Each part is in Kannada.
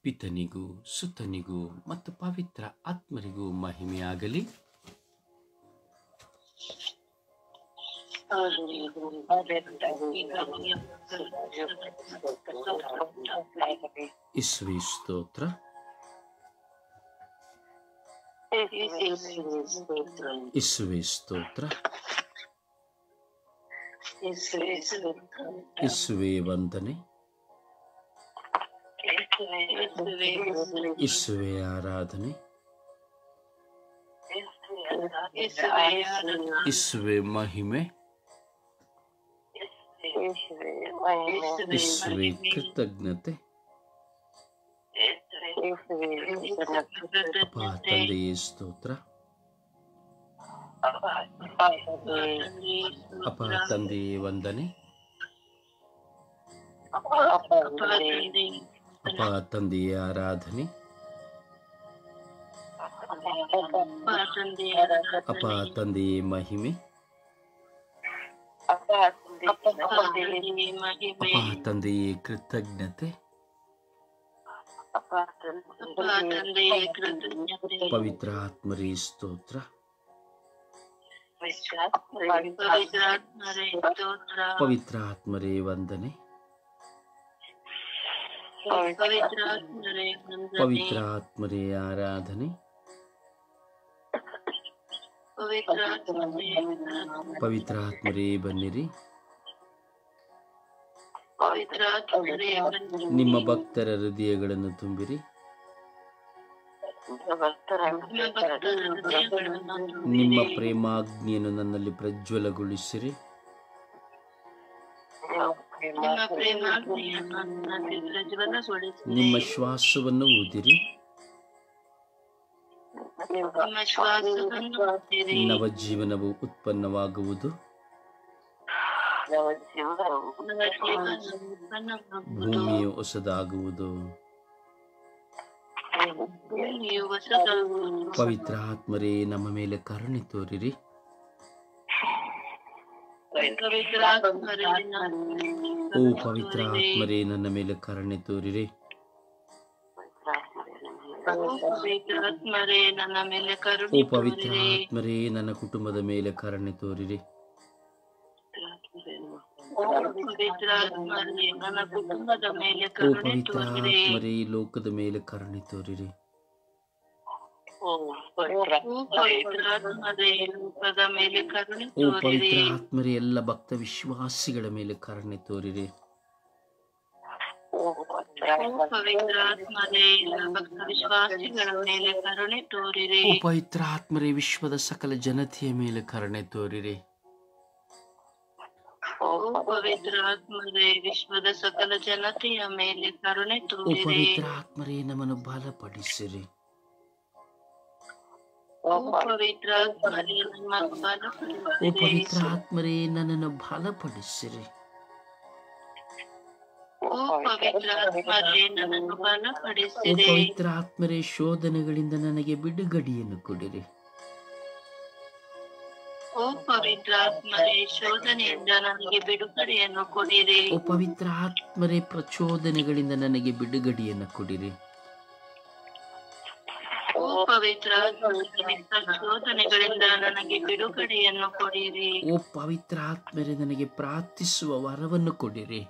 ಪಿತನಿಗೂ ಸುತನಿಗೂ ಮತ್ತು ಪವಿತ್ರ ಆತ್ಮರಿಗೂ ಮಹಿಮೆಯಾಗಲಿ. ಯೇಸುವೇ ಸ್ತೋತ್ರ. ಯೇಸುವೇ ಸ್ತೋತ್ರ. ಯೇಸುವೇ ವಂದನೆ. ಯೇಸುವೇ ಆರಾಧನೆ. ಯೇಸುವೇ ಮಹಿಮೆ. ಯೇಸುವೇ ಕೃತಜ್ಞತೆ. ಅಪ್ಪ ತಂದೆಯೇ ಸ್ತೋತ್ರ. ಅಪ್ಪ ತಂದೆಯೇ ವಂದನೆ. ಅಪ್ಪ ತಂದೆಯೇ ಆರಾಧನೆ. ಅಪ್ಪ ತಂದೆಯೇ ಮಹಿಮೆ. ಅಪ್ಪ ತಂದೆಯೇ ಕೃತಜ್ಞತೆ. ಪವಿತ್ರ ಆತ್ಮರೇ ಸ್ತೋತ್ರ. ಪವಿತ್ರ ಆತ್ಮರೇ ವಂದನೆ. ಪವಿತ್ರ ಆತ್ಮರೇ ಆರಾಧನೆ. ಪವಿತ್ರ ಆತ್ಮರೇ ಬನ್ನಿರಿ. ನಿಮ್ಮ ಭಕ್ತರ ಹೃದಯಗಳನ್ನು ತುಂಬಿರಿ. ನಿಮ್ಮ ಪ್ರೇಮಾಗ್ನಿಯನ್ನು ನನ್ನಲ್ಲಿ ಪ್ರಜ್ವಲಗೊಳಿಸಿರಿ. ನಿಮ್ಮ ಶ್ವಾಸವನ್ನು ಊದಿರಿ. ನವಜೀವನವು ಉತ್ಪನ್ನವಾಗುವುದು. ಭೂಮಿಯು ಹೊಸದಾಗುವುದು. ಪವಿತ್ರ ಆತ್ಮರೇ ನಮ್ಮ ಮೇಲೆ ಕರುಣೆ ತೋರಿರಿ. ಓ ಪವಿತ್ರ ಆತ್ಮರೇ ನನ್ನ ಮೇಲೆ ಕರುಣೆ ತೋರಿರಿ. ಓ ಪವಿತ್ರ ಆತ್ಮರೇ ನನ್ನ ಕುಟುಂಬದ ಮೇಲೆ ಕರುಣೆ ತೋರಿರಿ. ಓ ಪವಿತ್ರ ಆತ್ಮರೇ ಲೋಕದ ಮೇಲೆ ಕರುಣೆ ತೋರಿರಿ. ಓ ಪವಿತ್ರ ಆತ್ಮರೇ ಎಲ್ಲ ಭಕ್ತ ವಿಶ್ವಾಸಿಗಳ ಮೇಲೆ ಕರುಣೆ ತೋರಿರಿ. ಓ ಪವಿತ್ರ ಆತ್ಮರೇ ವಿಶ್ವದ ಸಕಲ ಜನತೆಯ ಮೇಲೆ ಕರುಣೆ ತೋರಿರಿ. ಓ ಪವಿತ್ರ ಆತ್ಮರೇ ವಿಶ್ವದ ಸಕಲ ಜನತೆಯ ಮೇಲೆ ಕರುಣೆ ತೋರಿರಿ. ಓ ಪವಿತ್ರ ಆತ್ಮರೇ ನಮ್ಮನ್ನು ಬಲಪಡಿಸಿರಿ. ಓ ಪವಿತ್ರ ಆತ್ಮರೇ ನಮ್ಮನ್ನು ಬಲಪಡಿಸಿರಿ. ಓ ಪವಿತ್ರ ಆತ್ಮರೇ ನನ್ನನ್ನು ಬಲಪಡಿಸಿರಿ. ಓ ಪವಿತ್ರ ಆತ್ಮರೇ ನನ್ನನ್ನು ಓ ಬಲಪಡಿಸಿರಿ. ಪವಿತ್ರ ಆತ್ಮರೇ ಶೋಧನೆಗಳಿಂದ ನನಗೆ ಬಿಡುಗಡೆಯನ್ನು ಕೊಡಿರಿ. ಓ ಪವಿತ್ರ ಆತ್ಮರೇ ಶೋಧನೆಯಿಂದ ನನಗೆ ಬಿಡುಗಡೆಯನ್ನು ಕೊಡಿರಿ. ಓ ಪವಿತ್ರ ಆತ್ಮರೇ ಪ್ರಚೋದನೆಗಳಿಂದ ನನಗೆ ಬಿಡುಗಡೆಯನ್ನು ಕೊಡಿರಿ. ಓ ಪವಿತ್ರ ಆತ್ಮರೇ ಪ್ರಚೋದನೆಗಳಿಂದ ನನಗೆ ಬಿಡುಗಡೆಯನ್ನು ಕೊಡಿರಿ. ಓ ಪವಿತ್ರ ಆತ್ಮರೇ ನನಗೆ ಪ್ರಾರ್ಥಿಸುವ ವರವನ್ನು ಕೊಡಿರಿ.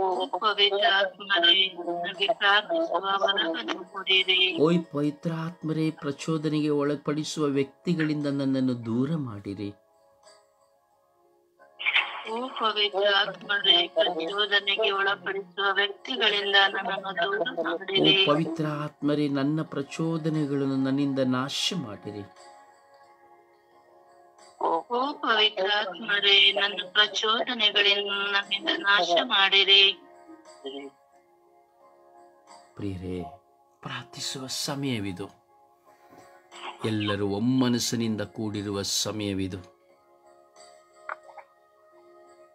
ಓ ಪವಿತ್ರ ಆತ್ಮರೇ ನನಗೆ ಪ್ರಾರ್ಥಿಸುವ ವರವನ್ನು ಕೊಡಿರಿ. ಓ ಪವಿತ್ರ ಆತ್ಮರೇ ಪ್ರಚೋದನೆಗೆ ಒಳಪಡಿಸುವ ವ್ಯಕ್ತಿಗಳಿಂದ ನನ್ನನ್ನು ದೂರ ಮಾಡಿರಿ. ಓ ಪವಿತ್ರ ಆತ್ಮರೇ ಪ್ರಚೋದನೆಗೆ ಒಳಪಡಿಸುವ ವ್ಯಕ್ತಿಗಳಿಂದ ನನ್ನನ್ನು ದೂರ ಓ ಮಾಡಿರಿ. ಪವಿತ್ರ ಆತ್ಮರೇ ನನ್ನ ಪ್ರಚೋದನೆಗಳನ್ನು ನನ್ನಿಂದ ನಾಶ ಮಾಡಿರಿ. ಓ ಪವಿತ್ರ ಆತ್ಮರೇ ನನ್ನ ಪ್ರಚೋದನೆಗಳಿಂದ ನನ್ನಿಂದ ನಾಶ ಮಾಡಿರಿ. ಪ್ರಿಯರೇ, ಪ್ರಾರ್ಥಿಸುವ ಸಮಯವಿದು. ಎಲ್ಲರೂ ಒಮ್ಮನಸ್ಸಿನಿಂದ ಕೂಡಿರುವ ಸಮಯವಿದು.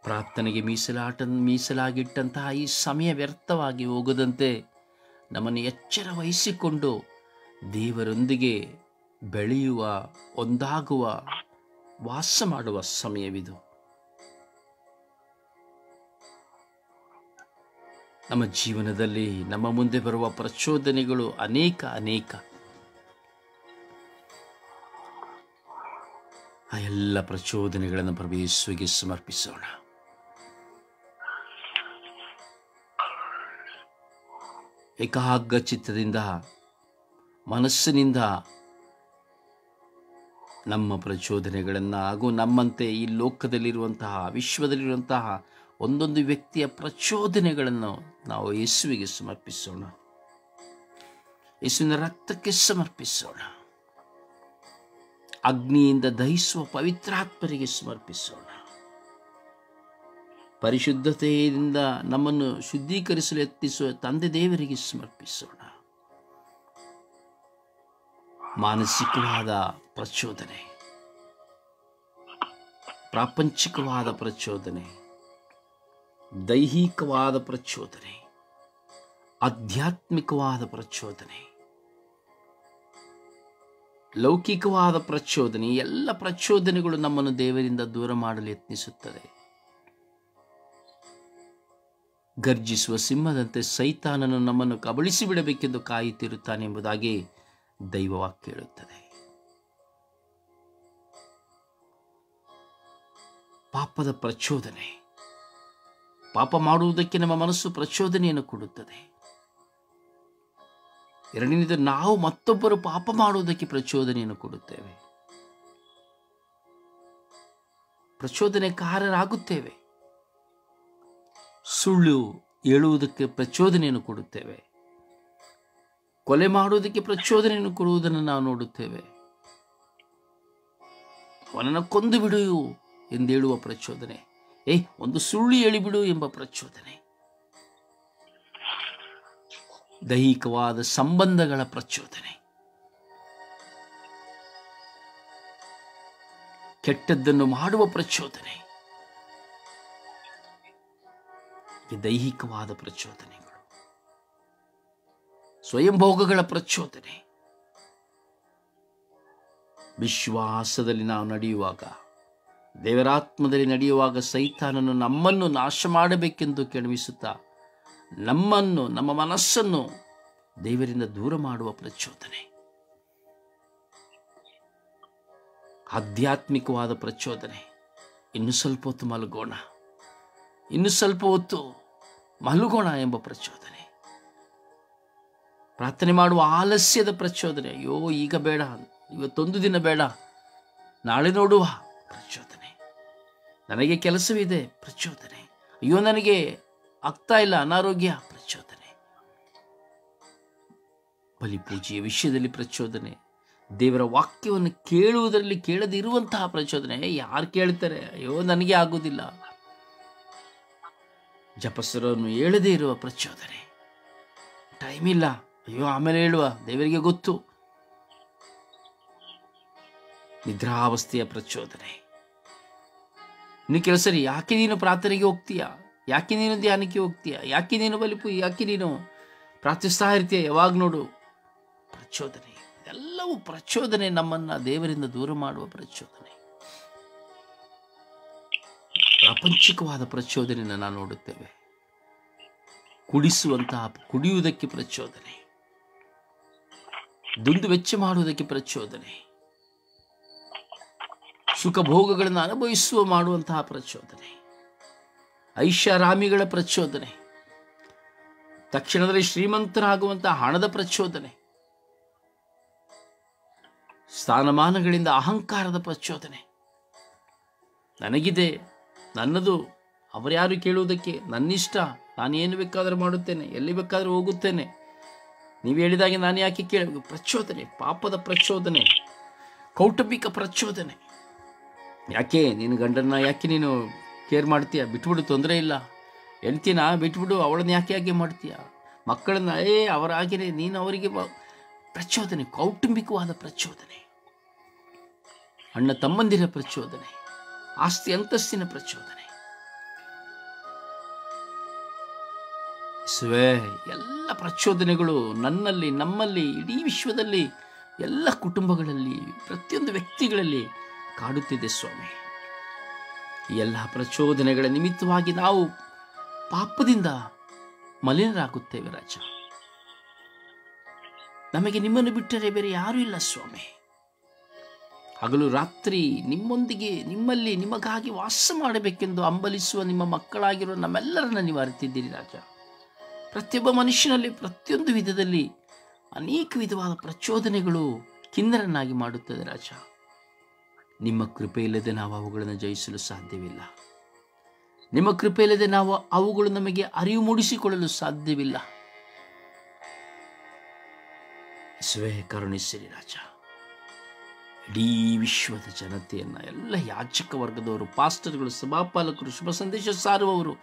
ಪ್ರಾರ್ಥನೆಗೆ ಮೀಸಲಾಗಿಟ್ಟಂತಹ ಈ ಸಮಯ ವ್ಯರ್ಥವಾಗಿ ಹೋಗದಂತೆ ನಮ್ಮನ್ನು ಎಚ್ಚರ ವಹಿಸಿಕೊಂಡು ದೇವರೊಂದಿಗೆ ಬೆಳೆಯುವ, ಒಂದಾಗುವ, ವಾಸ ಮಾಡುವ ಸಮಯವಿದು. ನಮ್ಮ ಜೀವನದಲ್ಲಿ ನಮ್ಮ ಮುಂದೆ ಬರುವ ಪ್ರಚೋದನೆಗಳು ಅನೇಕ. ಆ ಎಲ್ಲ ಪ್ರಚೋದನೆಗಳನ್ನು ಪ್ರಭು ಯೇಸುವಿಗೆ ಸಮರ್ಪಿಸೋಣ. ಏಕಾಗ್ರ ಚಿತ್ತದಿಂದ, ಮನಸ್ಸಿನಿಂದ ನಮ್ಮ ಪ್ರಚೋದನೆಗಳನ್ನು ಹಾಗೂ ನಮ್ಮಂತೆ ಈ ಲೋಕದಲ್ಲಿರುವಂತಹ, ವಿಶ್ವದಲ್ಲಿರುವಂತಹ ಒಂದೊಂದು ವ್ಯಕ್ತಿಯ ಪ್ರಚೋದನೆಗಳನ್ನು ನಾವು ಯೇಸುವಿಗೆ ಸಮರ್ಪಿಸೋಣ. ಯೇಸುವಿನ ರಕ್ತಕ್ಕೆ ಸಮರ್ಪಿಸೋಣ. ಅಗ್ನಿಯಿಂದ ದಹಿಸುವ ಪವಿತ್ರಾತ್ಮರಿಗೆ ಸಮರ್ಪಿಸೋಣ. ಪರಿಶುದ್ಧತೆಯಿಂದ ನಮ್ಮನ್ನು ಶುದ್ಧೀಕರಿಸಲು ಯತ್ನಿಸುವ ತಂದೆ ದೇವರಿಗೆ ಸಮರ್ಪಿಸೋಣ. ಮಾನಸಿಕವಾದ ಪ್ರಚೋದನೆ, ಪ್ರಾಪಂಚಿಕವಾದ ಪ್ರಚೋದನೆ, ದೈಹಿಕವಾದ ಪ್ರಚೋದನೆ, ಆಧ್ಯಾತ್ಮಿಕವಾದ ಪ್ರಚೋದನೆ, ಲೌಕಿಕವಾದ ಪ್ರಚೋದನೆ, ಎಲ್ಲ ಪ್ರಚೋದನೆಗಳು ನಮ್ಮನ್ನು ದೇವರಿಂದ ದೂರ ಮಾಡಲು ಯತ್ನಿಸುತ್ತದೆ. ಗರ್ಜಿಸುವ ಸಿಂಹದಂತೆ ಸೈತಾನನು ನಮ್ಮನ್ನು ಕಬಳಿಸಿ ಬಿಡಬೇಕೆಂದು ಕಾಯುತ್ತಿರುತ್ತಾನೆ ಎಂಬುದಾಗಿ ದೈವವಾಕ್ಯ ಹೇಳುತ್ತದೆ. ಪಾಪದ ಪ್ರಚೋದನೆ, ಪಾಪ ಮಾಡುವುದಕ್ಕೆ ನಮ್ಮ ಮನಸ್ಸು ಪ್ರಚೋದನೆಯನ್ನು ಕೊಡುತ್ತದೆ. ಎರಡನೇದು, ನಾವು ಮತ್ತೊಬ್ಬರು ಪಾಪ ಮಾಡುವುದಕ್ಕೆ ಪ್ರಚೋದನೆಯನ್ನು ಕೊಡುತ್ತೇವೆ, ಪ್ರಚೋದನೆಕಾರರಾಗುತ್ತೇವೆ. ಸುಳ್ಳು ಹೇಳುವುದಕ್ಕೆ ಪ್ರಚೋದನೆಯನ್ನು ಕೊಡುತ್ತೇವೆ, ಕೊಲೆ ಮಾಡುವುದಕ್ಕೆ ಪ್ರಚೋದನೆಯನ್ನು ಕೊಡುವುದನ್ನು ನಾವು ನೋಡುತ್ತೇವೆ. ಅವನನ್ನು ಕೊಂದು ಬಿಡು ಎಂದೇಳುವ ಪ್ರಚೋದನೆ, ಒಂದು ಸುಳ್ಳು ಹೇಳಿಬಿಡು ಎಂಬ ಪ್ರಚೋದನೆ, ದೈಹಿಕವಾದ ಸಂಬಂಧಗಳ ಪ್ರಚೋದನೆ, ಕೆಟ್ಟದ್ದನ್ನು ಮಾಡುವ ಪ್ರಚೋದನೆ, ದೈಹಿಕವಾದ ಪ್ರಚೋದನೆಗಳು, ಸ್ವಯಂಭೋಗಗಳ ಪ್ರಚೋದನೆ. ವಿಶ್ವಾಸದಲ್ಲಿ ನಾವು ನಡೆಯುವಾಗ, ದೇವರಾತ್ಮದಲ್ಲಿ ನಡೆಯುವಾಗ ಸೈತಾನನು ನಮ್ಮನ್ನು ನಾಶ ಮಾಡಬೇಕೆಂದು ಕೆಣವಿಸುತ್ತಾ ನಮ್ಮನ್ನು, ನಮ್ಮ ಮನಸ್ಸನ್ನು ದೇವರಿಂದ ದೂರ ಮಾಡುವ ಪ್ರಚೋದನೆ. ಆಧ್ಯಾತ್ಮಿಕವಾದ ಪ್ರಚೋದನೆ, ಇನ್ನು ಸ್ವಲ್ಪ ಹೊತ್ತು ಮಲಗೋಣ, ಇನ್ನು ಸ್ವಲ್ಪ ಹೊತ್ತು ಮಲಗೋಣ ಎಂಬ ಪ್ರಚೋದನೆ. ಪ್ರಾರ್ಥನೆ ಮಾಡುವ ಆಲಸ್ಯದ ಪ್ರಚೋದನೆ, ಅಯ್ಯೋ ಈಗ ಬೇಡ, ಇವತ್ತೊಂದು ದಿನ ಬೇಡ, ನಾಳೆ ನೋಡುವ ಪ್ರಚೋದನೆ. ನನಗೆ ಕೆಲಸವಿದೆ ಪ್ರಚೋದನೆ, ಅಯ್ಯೋ ನನಗೆ ಆಗ್ತಾ ಇಲ್ಲ, ಅನಾರೋಗ್ಯ ಪ್ರಚೋದನೆ. ಬಲಿಪೂಜೆಯ ವಿಷಯದಲ್ಲಿ ಪ್ರಚೋದನೆ, ದೇವರ ವಾಕ್ಯವನ್ನು ಕೇಳುವುದರಲ್ಲಿ ಕೇಳದಿರುವಂತಹ ಪ್ರಚೋದನೆ. ಯಾರು ಕೇಳ್ತಾರೆ, ಅಯ್ಯೋ ನನಗೆ ಆಗುವುದಿಲ್ಲ. ಜಪಸರನ್ನು ಹೇಳದೇ ಇರುವ ಪ್ರಚೋದನೆ, ಟೈಮ್ ಇಲ್ಲ, ಅಯ್ಯೋ ಆಮೇಲೆ ಹೇಳುವ, ದೇವರಿಗೆ ಗೊತ್ತು. ನಿದ್ರಾವಸ್ಥೆಯ ಪ್ರಚೋದನೆ. ಇನ್ನು ಕೆಲಸ, ಯಾಕೆ ನೀನು ಪ್ರಾರ್ಥನೆಗೆ ಹೋಗ್ತೀಯಾ, ಯಾಕೆ ನೀನು ಧ್ಯಾನಕ್ಕೆ ಹೋಗ್ತೀಯ, ಯಾಕೆ ನೀನು ಬಲಿಪೂಜೆ, ಯಾಕೆ ನೀನು ಪ್ರಾರ್ಥಿಸ್ತಾ ಇರ್ತೀಯ, ಯಾವಾಗ ನೋಡು ಪ್ರಚೋದನೆ. ಎಲ್ಲವೂ ಪ್ರಚೋದನೆ, ನಮ್ಮನ್ನ ದೇವರಿಂದ ದೂರ ಮಾಡುವ ಪ್ರಚೋದನೆ. ಪ್ರಾಪಂಚಿಕವಾದ ಪ್ರಚೋದನೆಯನ್ನು ನಾವು ನೋಡುತ್ತೇವೆ. ಕುಡಿಯುವುದಕ್ಕೆ ಪ್ರಚೋದನೆ, ದುಂದು ವೆಚ್ಚ ಮಾಡುವುದಕ್ಕೆ ಪ್ರಚೋದನೆ, ಸುಖ ಭೋಗಗಳನ್ನು ಅನುಭವಿಸುವ ಮಾಡುವಂತಹ ಪ್ರಚೋದನೆ, ಐಷಾರಾಮಿಗಳ ಪ್ರಚೋದನೆ, ತಕ್ಷಣದಲ್ಲಿ ಶ್ರೀಮಂತರಾಗುವಂತಹ ಹಣದ ಪ್ರಚೋದನೆ, ಸ್ಥಾನಮಾನಗಳಿಂದ ಅಹಂಕಾರದ ಪ್ರಚೋದನೆ. ನನಗಿದೆ, ನನ್ನದು, ಅವರ್ಯಾರು ಕೇಳುವುದಕ್ಕೆ, ನನ್ನಿಷ್ಟ, ನಾನು ಏನು ಬೇಕಾದರೂ ಮಾಡುತ್ತೇನೆ, ಎಲ್ಲಿ ಬೇಕಾದರೂ ಹೋಗುತ್ತೇನೆ, ನೀವು ಹೇಳಿದಾಗೆ ನಾನು ಯಾಕೆ ಕೇಳಬೇಕು ಪ್ರಚೋದನೆ. ಪಾಪದ ಪ್ರಚೋದನೆ, ಕೌಟುಂಬಿಕ ಪ್ರಚೋದನೆ. ಯಾಕೆ ನೀನು ಗಂಡನ್ನ ಯಾಕೆ ನೀನು ಕೇರ್ ಮಾಡ್ತೀಯ, ಬಿಟ್ಬಿಡು, ತೊಂದರೆ ಇಲ್ಲ. ಹೆಂಡ್ತಿನ ಬಿಟ್ಬಿಡು, ಅವಳನ್ನ ಯಾಕೆ ಮಾಡ್ತೀಯ. ಮಕ್ಕಳನ್ನ ಅವರಾಗಿರೇ ನೀನು ಅವರಿಗೆ ಪ್ರಚೋದನೆ, ಕೌಟುಂಬಿಕವಾದ ಪ್ರಚೋದನೆ. ಅಣ್ಣ ತಮ್ಮಂದಿರ ಪ್ರಚೋದನೆ, ಆಸ್ತಿ ಅಂತಸ್ತಿನ ಪ್ರಚೋದನೆ. ಎಲ್ಲ ಪ್ರಚೋದನೆಗಳು ನನ್ನಲ್ಲಿ, ನಮ್ಮಲ್ಲಿ, ಇಡೀ ವಿಶ್ವದಲ್ಲಿ, ಎಲ್ಲ ಕುಟುಂಬಗಳಲ್ಲಿ, ಪ್ರತಿಯೊಂದು ವ್ಯಕ್ತಿಗಳಲ್ಲಿ ಕಾಡುತ್ತಿದೆ ಸ್ವಾಮಿ. ಈ ಎಲ್ಲ ಪ್ರಚೋದನೆಗಳ ನಿಮಿತ್ತವಾಗಿ ನಾವು ಪಾಪದಿಂದ ಮಲಿನರಾಗುತ್ತೇವೆ ರಾಜ. ನಮಗೆ ನಿಮ್ಮನ್ನು ಬಿಟ್ಟರೆ ಬೇರೆ ಯಾರೂ ಇಲ್ಲ ಸ್ವಾಮಿ. ಹಗಲು ರಾತ್ರಿ ನಿಮ್ಮೊಂದಿಗೆ, ನಿಮ್ಮಲ್ಲಿ, ನಿಮಗಾಗಿ ವಾಸ ಮಾಡಬೇಕೆಂದು ಹಂಬಲಿಸುವ ನಿಮ್ಮ ಮಕ್ಕಳಾಗಿರುವ ನಮ್ಮೆಲ್ಲರನ್ನ ನೀವು ಅರಿತಿದ್ದೀರಿ ರಾಜ. ಪ್ರತಿಯೊಬ್ಬ ಮನುಷ್ಯನಲ್ಲಿ ಪ್ರತಿಯೊಂದು ವಿಧದಲ್ಲಿ ಅನೇಕ ವಿಧವಾದ ಪ್ರಚೋದನೆಗಳು ಕಿನ್ನರನ್ನಾಗಿ ಮಾಡುತ್ತದೆ ರಾಜ. ನಿಮ್ಮ ಕೃಪೆ ಇಲ್ಲದೆ ನಾವು ಅವುಗಳನ್ನು ಜಯಿಸಲು ಸಾಧ್ಯವಿಲ್ಲ. ನಿಮ್ಮ ಕೃಪೆ ಇಲ್ಲದೆ ನಾವು ಅವುಗಳು ನಮಗೆ ಅರಿವು ಮೂಡಿಸಿಕೊಳ್ಳಲು ಸಾಧ್ಯವಿಲ್ಲ. ಯೇಸುವೇ ಕರುಣಿಸಿರಿ ರಾಜ. ಇಡೀ ವಿಶ್ವದ ಜನತೆಯನ್ನ, ಎಲ್ಲ ಯಾಚಕ ವರ್ಗದವರು, ಪಾಸ್ಟರ್ಗಳು, ಸಭಾಪಾಲಕರು, ಶುಭ ಸಂದೇಶ ಸಾರುವವರು,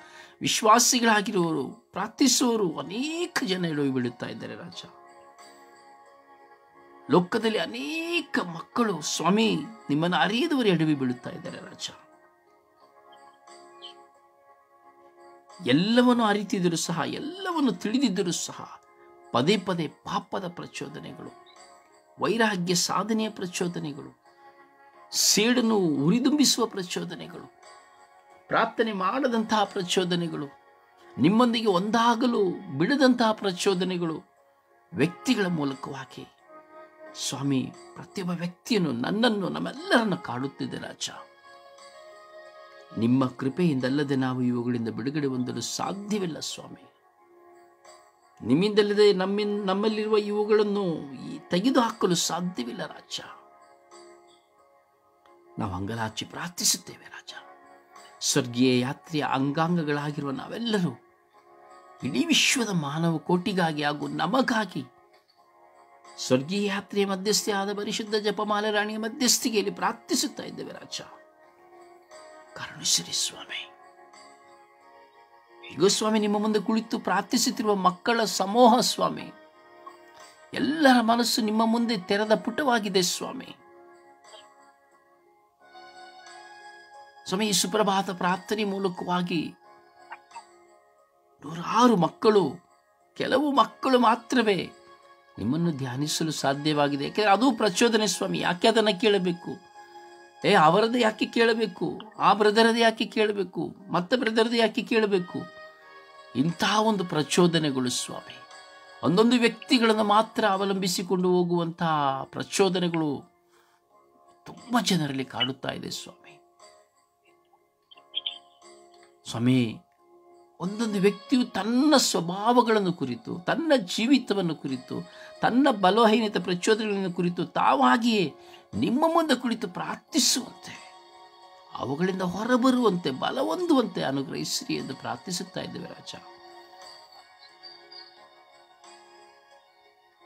ವಿಶ್ವಾಸಿಗಳಾಗಿರುವವರು, ಪ್ರಾರ್ಥಿಸುವವರು ಅನೇಕ ಜನ ಎಡವಿ ಬೀಳುತ್ತಾ ಇದ್ದಾರೆ ರಾಜ. ಲೋಕದಲ್ಲಿ ಅನೇಕ ಮಕ್ಕಳು ಸ್ವಾಮಿ ನಿಮ್ಮನ್ನು ಅರಿಯದವರು ಎಡವಿ ಬೀಳುತ್ತಾ ಇದ್ದಾರೆ ರಾಜ. ಎಲ್ಲವನ್ನು ಅರಿತಿದ್ದರೂ ಸಹ, ಎಲ್ಲವನ್ನು ತಿಳಿದಿದ್ದರೂ ಸಹ ಪದೇ ಪದೇ ಪಾಪದ ಪ್ರಚೋದನೆಗಳು, ವೈರಾಗ್ಯ ಸಾಧನೆಯ ಪ್ರಚೋದನೆಗಳು, ಸೇಡನ್ನು ಉರಿದುಂಬಿಸುವ ಪ್ರಚೋದನೆಗಳು, ಪ್ರಾರ್ಥನೆ ಮಾಡದಂತಹ ಪ್ರಚೋದನೆಗಳು, ನಿಮ್ಮೊಂದಿಗೆ ಒಂದಾಗಲು ಬಿಡದಂತಹ ಪ್ರಚೋದನೆಗಳು ವ್ಯಕ್ತಿಗಳ ಮೂಲಕವಾಗಿ ಸ್ವಾಮಿ ಪ್ರತಿಯೊಬ್ಬ ವ್ಯಕ್ತಿಯನ್ನು, ನನ್ನನ್ನು, ನಮ್ಮೆಲ್ಲರನ್ನು ಕಾಡುತ್ತಿದೆ ರಾಜ. ನಿಮ್ಮ ಕೃಪೆಯಿಂದಲ್ಲದೆ ನಾವು ಇವುಗಳಿಂದ ಬಿಡುಗಡೆ ಹೊಂದಲು ಸಾಧ್ಯವಿಲ್ಲ ಸ್ವಾಮಿ. ನಿಮ್ಮಿಂದಲ್ಲದೆ ನಮ್ಮಲ್ಲಿರುವ ಇವುಗಳನ್ನು ತೆಗೆದುಹಾಕಲು ಸಾಧ್ಯವಿಲ್ಲ ರಾಜ. ನಾವು ಅಂಗಲಾಚಿ ಪ್ರಾರ್ಥಿಸುತ್ತೇವೆ ರಾಜ. ಸ್ವರ್ಗೀಯ ಯಾತ್ರೆಯ ಅಂಗಾಂಗಗಳಾಗಿರುವ ನಾವೆಲ್ಲರೂ ಇಡೀ ವಿಶ್ವದ ಮಾನವ ಕೋಟಿಗಾಗಿ ಹಾಗೂ ನಮಗಾಗಿ ಸ್ವರ್ಗೀಯ ಯಾತ್ರೆಯ ಮಧ್ಯಸ್ಥೆ ಆದ ಪರಿಶುದ್ಧ ಜಪಮಾಲೆ ರಾಣಿಯ ಮಧ್ಯಸ್ಥಿಗೆಯಲ್ಲಿ ಪ್ರಾರ್ಥಿಸುತ್ತಾ ಇದ್ದೇವೆ ರಾಜ. ಕರುಣಿಸಿರಿ ಸ್ವಾಮಿ. ಈಗ ಸ್ವಾಮಿ ನಿಮ್ಮ ಮುಂದೆ ಕುಳಿತು ಪ್ರಾರ್ಥಿಸುತ್ತಿರುವ ಮಕ್ಕಳ ಸಮೂಹ ಸ್ವಾಮಿ, ಎಲ್ಲರ ಮನಸ್ಸು ನಿಮ್ಮ ಮುಂದೆ ತೆರೆದ ಪುಟವಾಗಿದೆ ಸ್ವಾಮಿ. ಸ್ವಾಮಿ, ಈ ಸುಪ್ರಭಾತ ಪ್ರಾರ್ಥನೆ ಮೂಲಕವಾಗಿ ನೂರಾರು ಮಕ್ಕಳು, ಕೆಲವು ಮಕ್ಕಳು ಮಾತ್ರವೇ ನಿಮ್ಮನ್ನು ಧ್ಯಾನಿಸಲು ಸಾಧ್ಯವಾಗಿದೆ. ಯಾಕೆಂದರೆ ಅದು ಪ್ರಚೋದನೆ ಸ್ವಾಮಿ. ಯಾಕೆ ಅದನ್ನು ಕೇಳಬೇಕು? ಅವರದ್ದು ಯಾಕೆ ಕೇಳಬೇಕು? ಆ ಬ್ರದರದ್ದು ಯಾಕೆ ಕೇಳಬೇಕು? ಮತ್ತೆ ಬ್ರದರದ್ದು ಯಾಕೆ ಕೇಳಬೇಕು? ಇಂತಹ ಒಂದು ಪ್ರಚೋದನೆಗಳು ಸ್ವಾಮಿ, ಒಂದೊಂದು ವ್ಯಕ್ತಿಗಳನ್ನು ಮಾತ್ರ ಅವಲಂಬಿಸಿಕೊಂಡು ಹೋಗುವಂತಹ ಪ್ರಚೋದನೆಗಳು ತುಂಬ ಜನರಲ್ಲಿ ಕಾಡುತ್ತಾ ಇದೆ ಸ್ವಾಮಿ. ಸ್ವಾಮಿ, ಒಂದೊಂದು ವ್ಯಕ್ತಿಯು ತನ್ನ ಸ್ವಭಾವಗಳನ್ನು ಕುರಿತು, ತನ್ನ ಜೀವಿತವನ್ನು ಕುರಿತು, ತನ್ನ ಬಲಹೀನತೆ ಪ್ರಚೋದನೆಗಳನ್ನು ಕುರಿತು ತಾವಾಗಿಯೇ ನಿಮ್ಮ ಮುಂದೆ ಕುಳಿತು ಪ್ರಾರ್ಥಿಸುವಂತೆ, ಅವುಗಳಿಂದ ಹೊರಬರುವಂತೆ, ಬಲ ಹೊಂದುವಂತೆ ಅನುಗ್ರಹಿಸಿರಿ ಎಂದು ಪ್ರಾರ್ಥಿಸುತ್ತಾ ಇದ್ದೇವೆ ರಾಜ.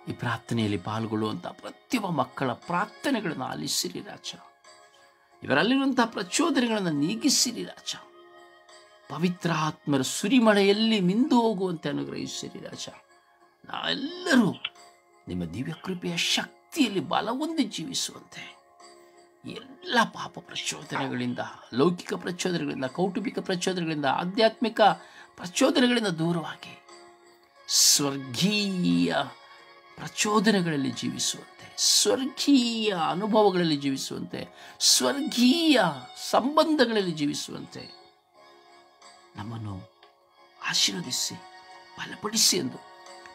ಈ ಪ್ರಾರ್ಥನೆಯಲ್ಲಿ ಪಾಲ್ಗೊಳ್ಳುವಂತಹ ಪ್ರತಿಯೊಬ್ಬ ಮಕ್ಕಳ ಪ್ರಾರ್ಥನೆಗಳನ್ನು ಆಲಿಸಿರಿ ರಾಜ. ಇವರಲ್ಲಿರುವಂತಹ ಪ್ರಚೋದನೆಗಳನ್ನು ನೀಗಿಸಿರಿ ರಾಜ. ಪವಿತ್ರಾತ್ಮರ ಸುರಿಮಳೆಯಲ್ಲಿ ಮಿಂದು ಹೋಗುವಂತೆ ಅನುಗ್ರಹಿಸಿರಿ ರಾಜ. ನಾವೆಲ್ಲರೂ ನಿಮ್ಮ ದಿವ್ಯ ಕೃಪೆಯ ಶಕ್ತಿಯಲ್ಲಿ ಬಲ ಹೊಂದಿ ಜೀವಿಸುವಂತೆ, ಎಲ್ಲ ಪಾಪ ಪ್ರಚೋದನೆಗಳಿಂದ, ಲೌಕಿಕ ಪ್ರಚೋದನೆಗಳಿಂದ, ಕೌಟುಂಬಿಕ ಪ್ರಚೋದನೆಗಳಿಂದ, ಆಧ್ಯಾತ್ಮಿಕ ಪ್ರಚೋದನೆಗಳಿಂದ ದೂರವಾಗಿ ಸ್ವರ್ಗೀಯ ಪ್ರಚೋದನೆಗಳಲ್ಲಿ ಜೀವಿಸುವಂತೆ, ಸ್ವರ್ಗೀಯ ಅನುಭವಗಳಲ್ಲಿ ಜೀವಿಸುವಂತೆ, ಸ್ವರ್ಗೀಯ ಸಂಬಂಧಗಳಲ್ಲಿ ಜೀವಿಸುವಂತೆ ನಮ್ಮನ್ನು ಆಶೀರ್ವದಿಸಿ ಬಲಪಡಿಸಿ ಎಂದು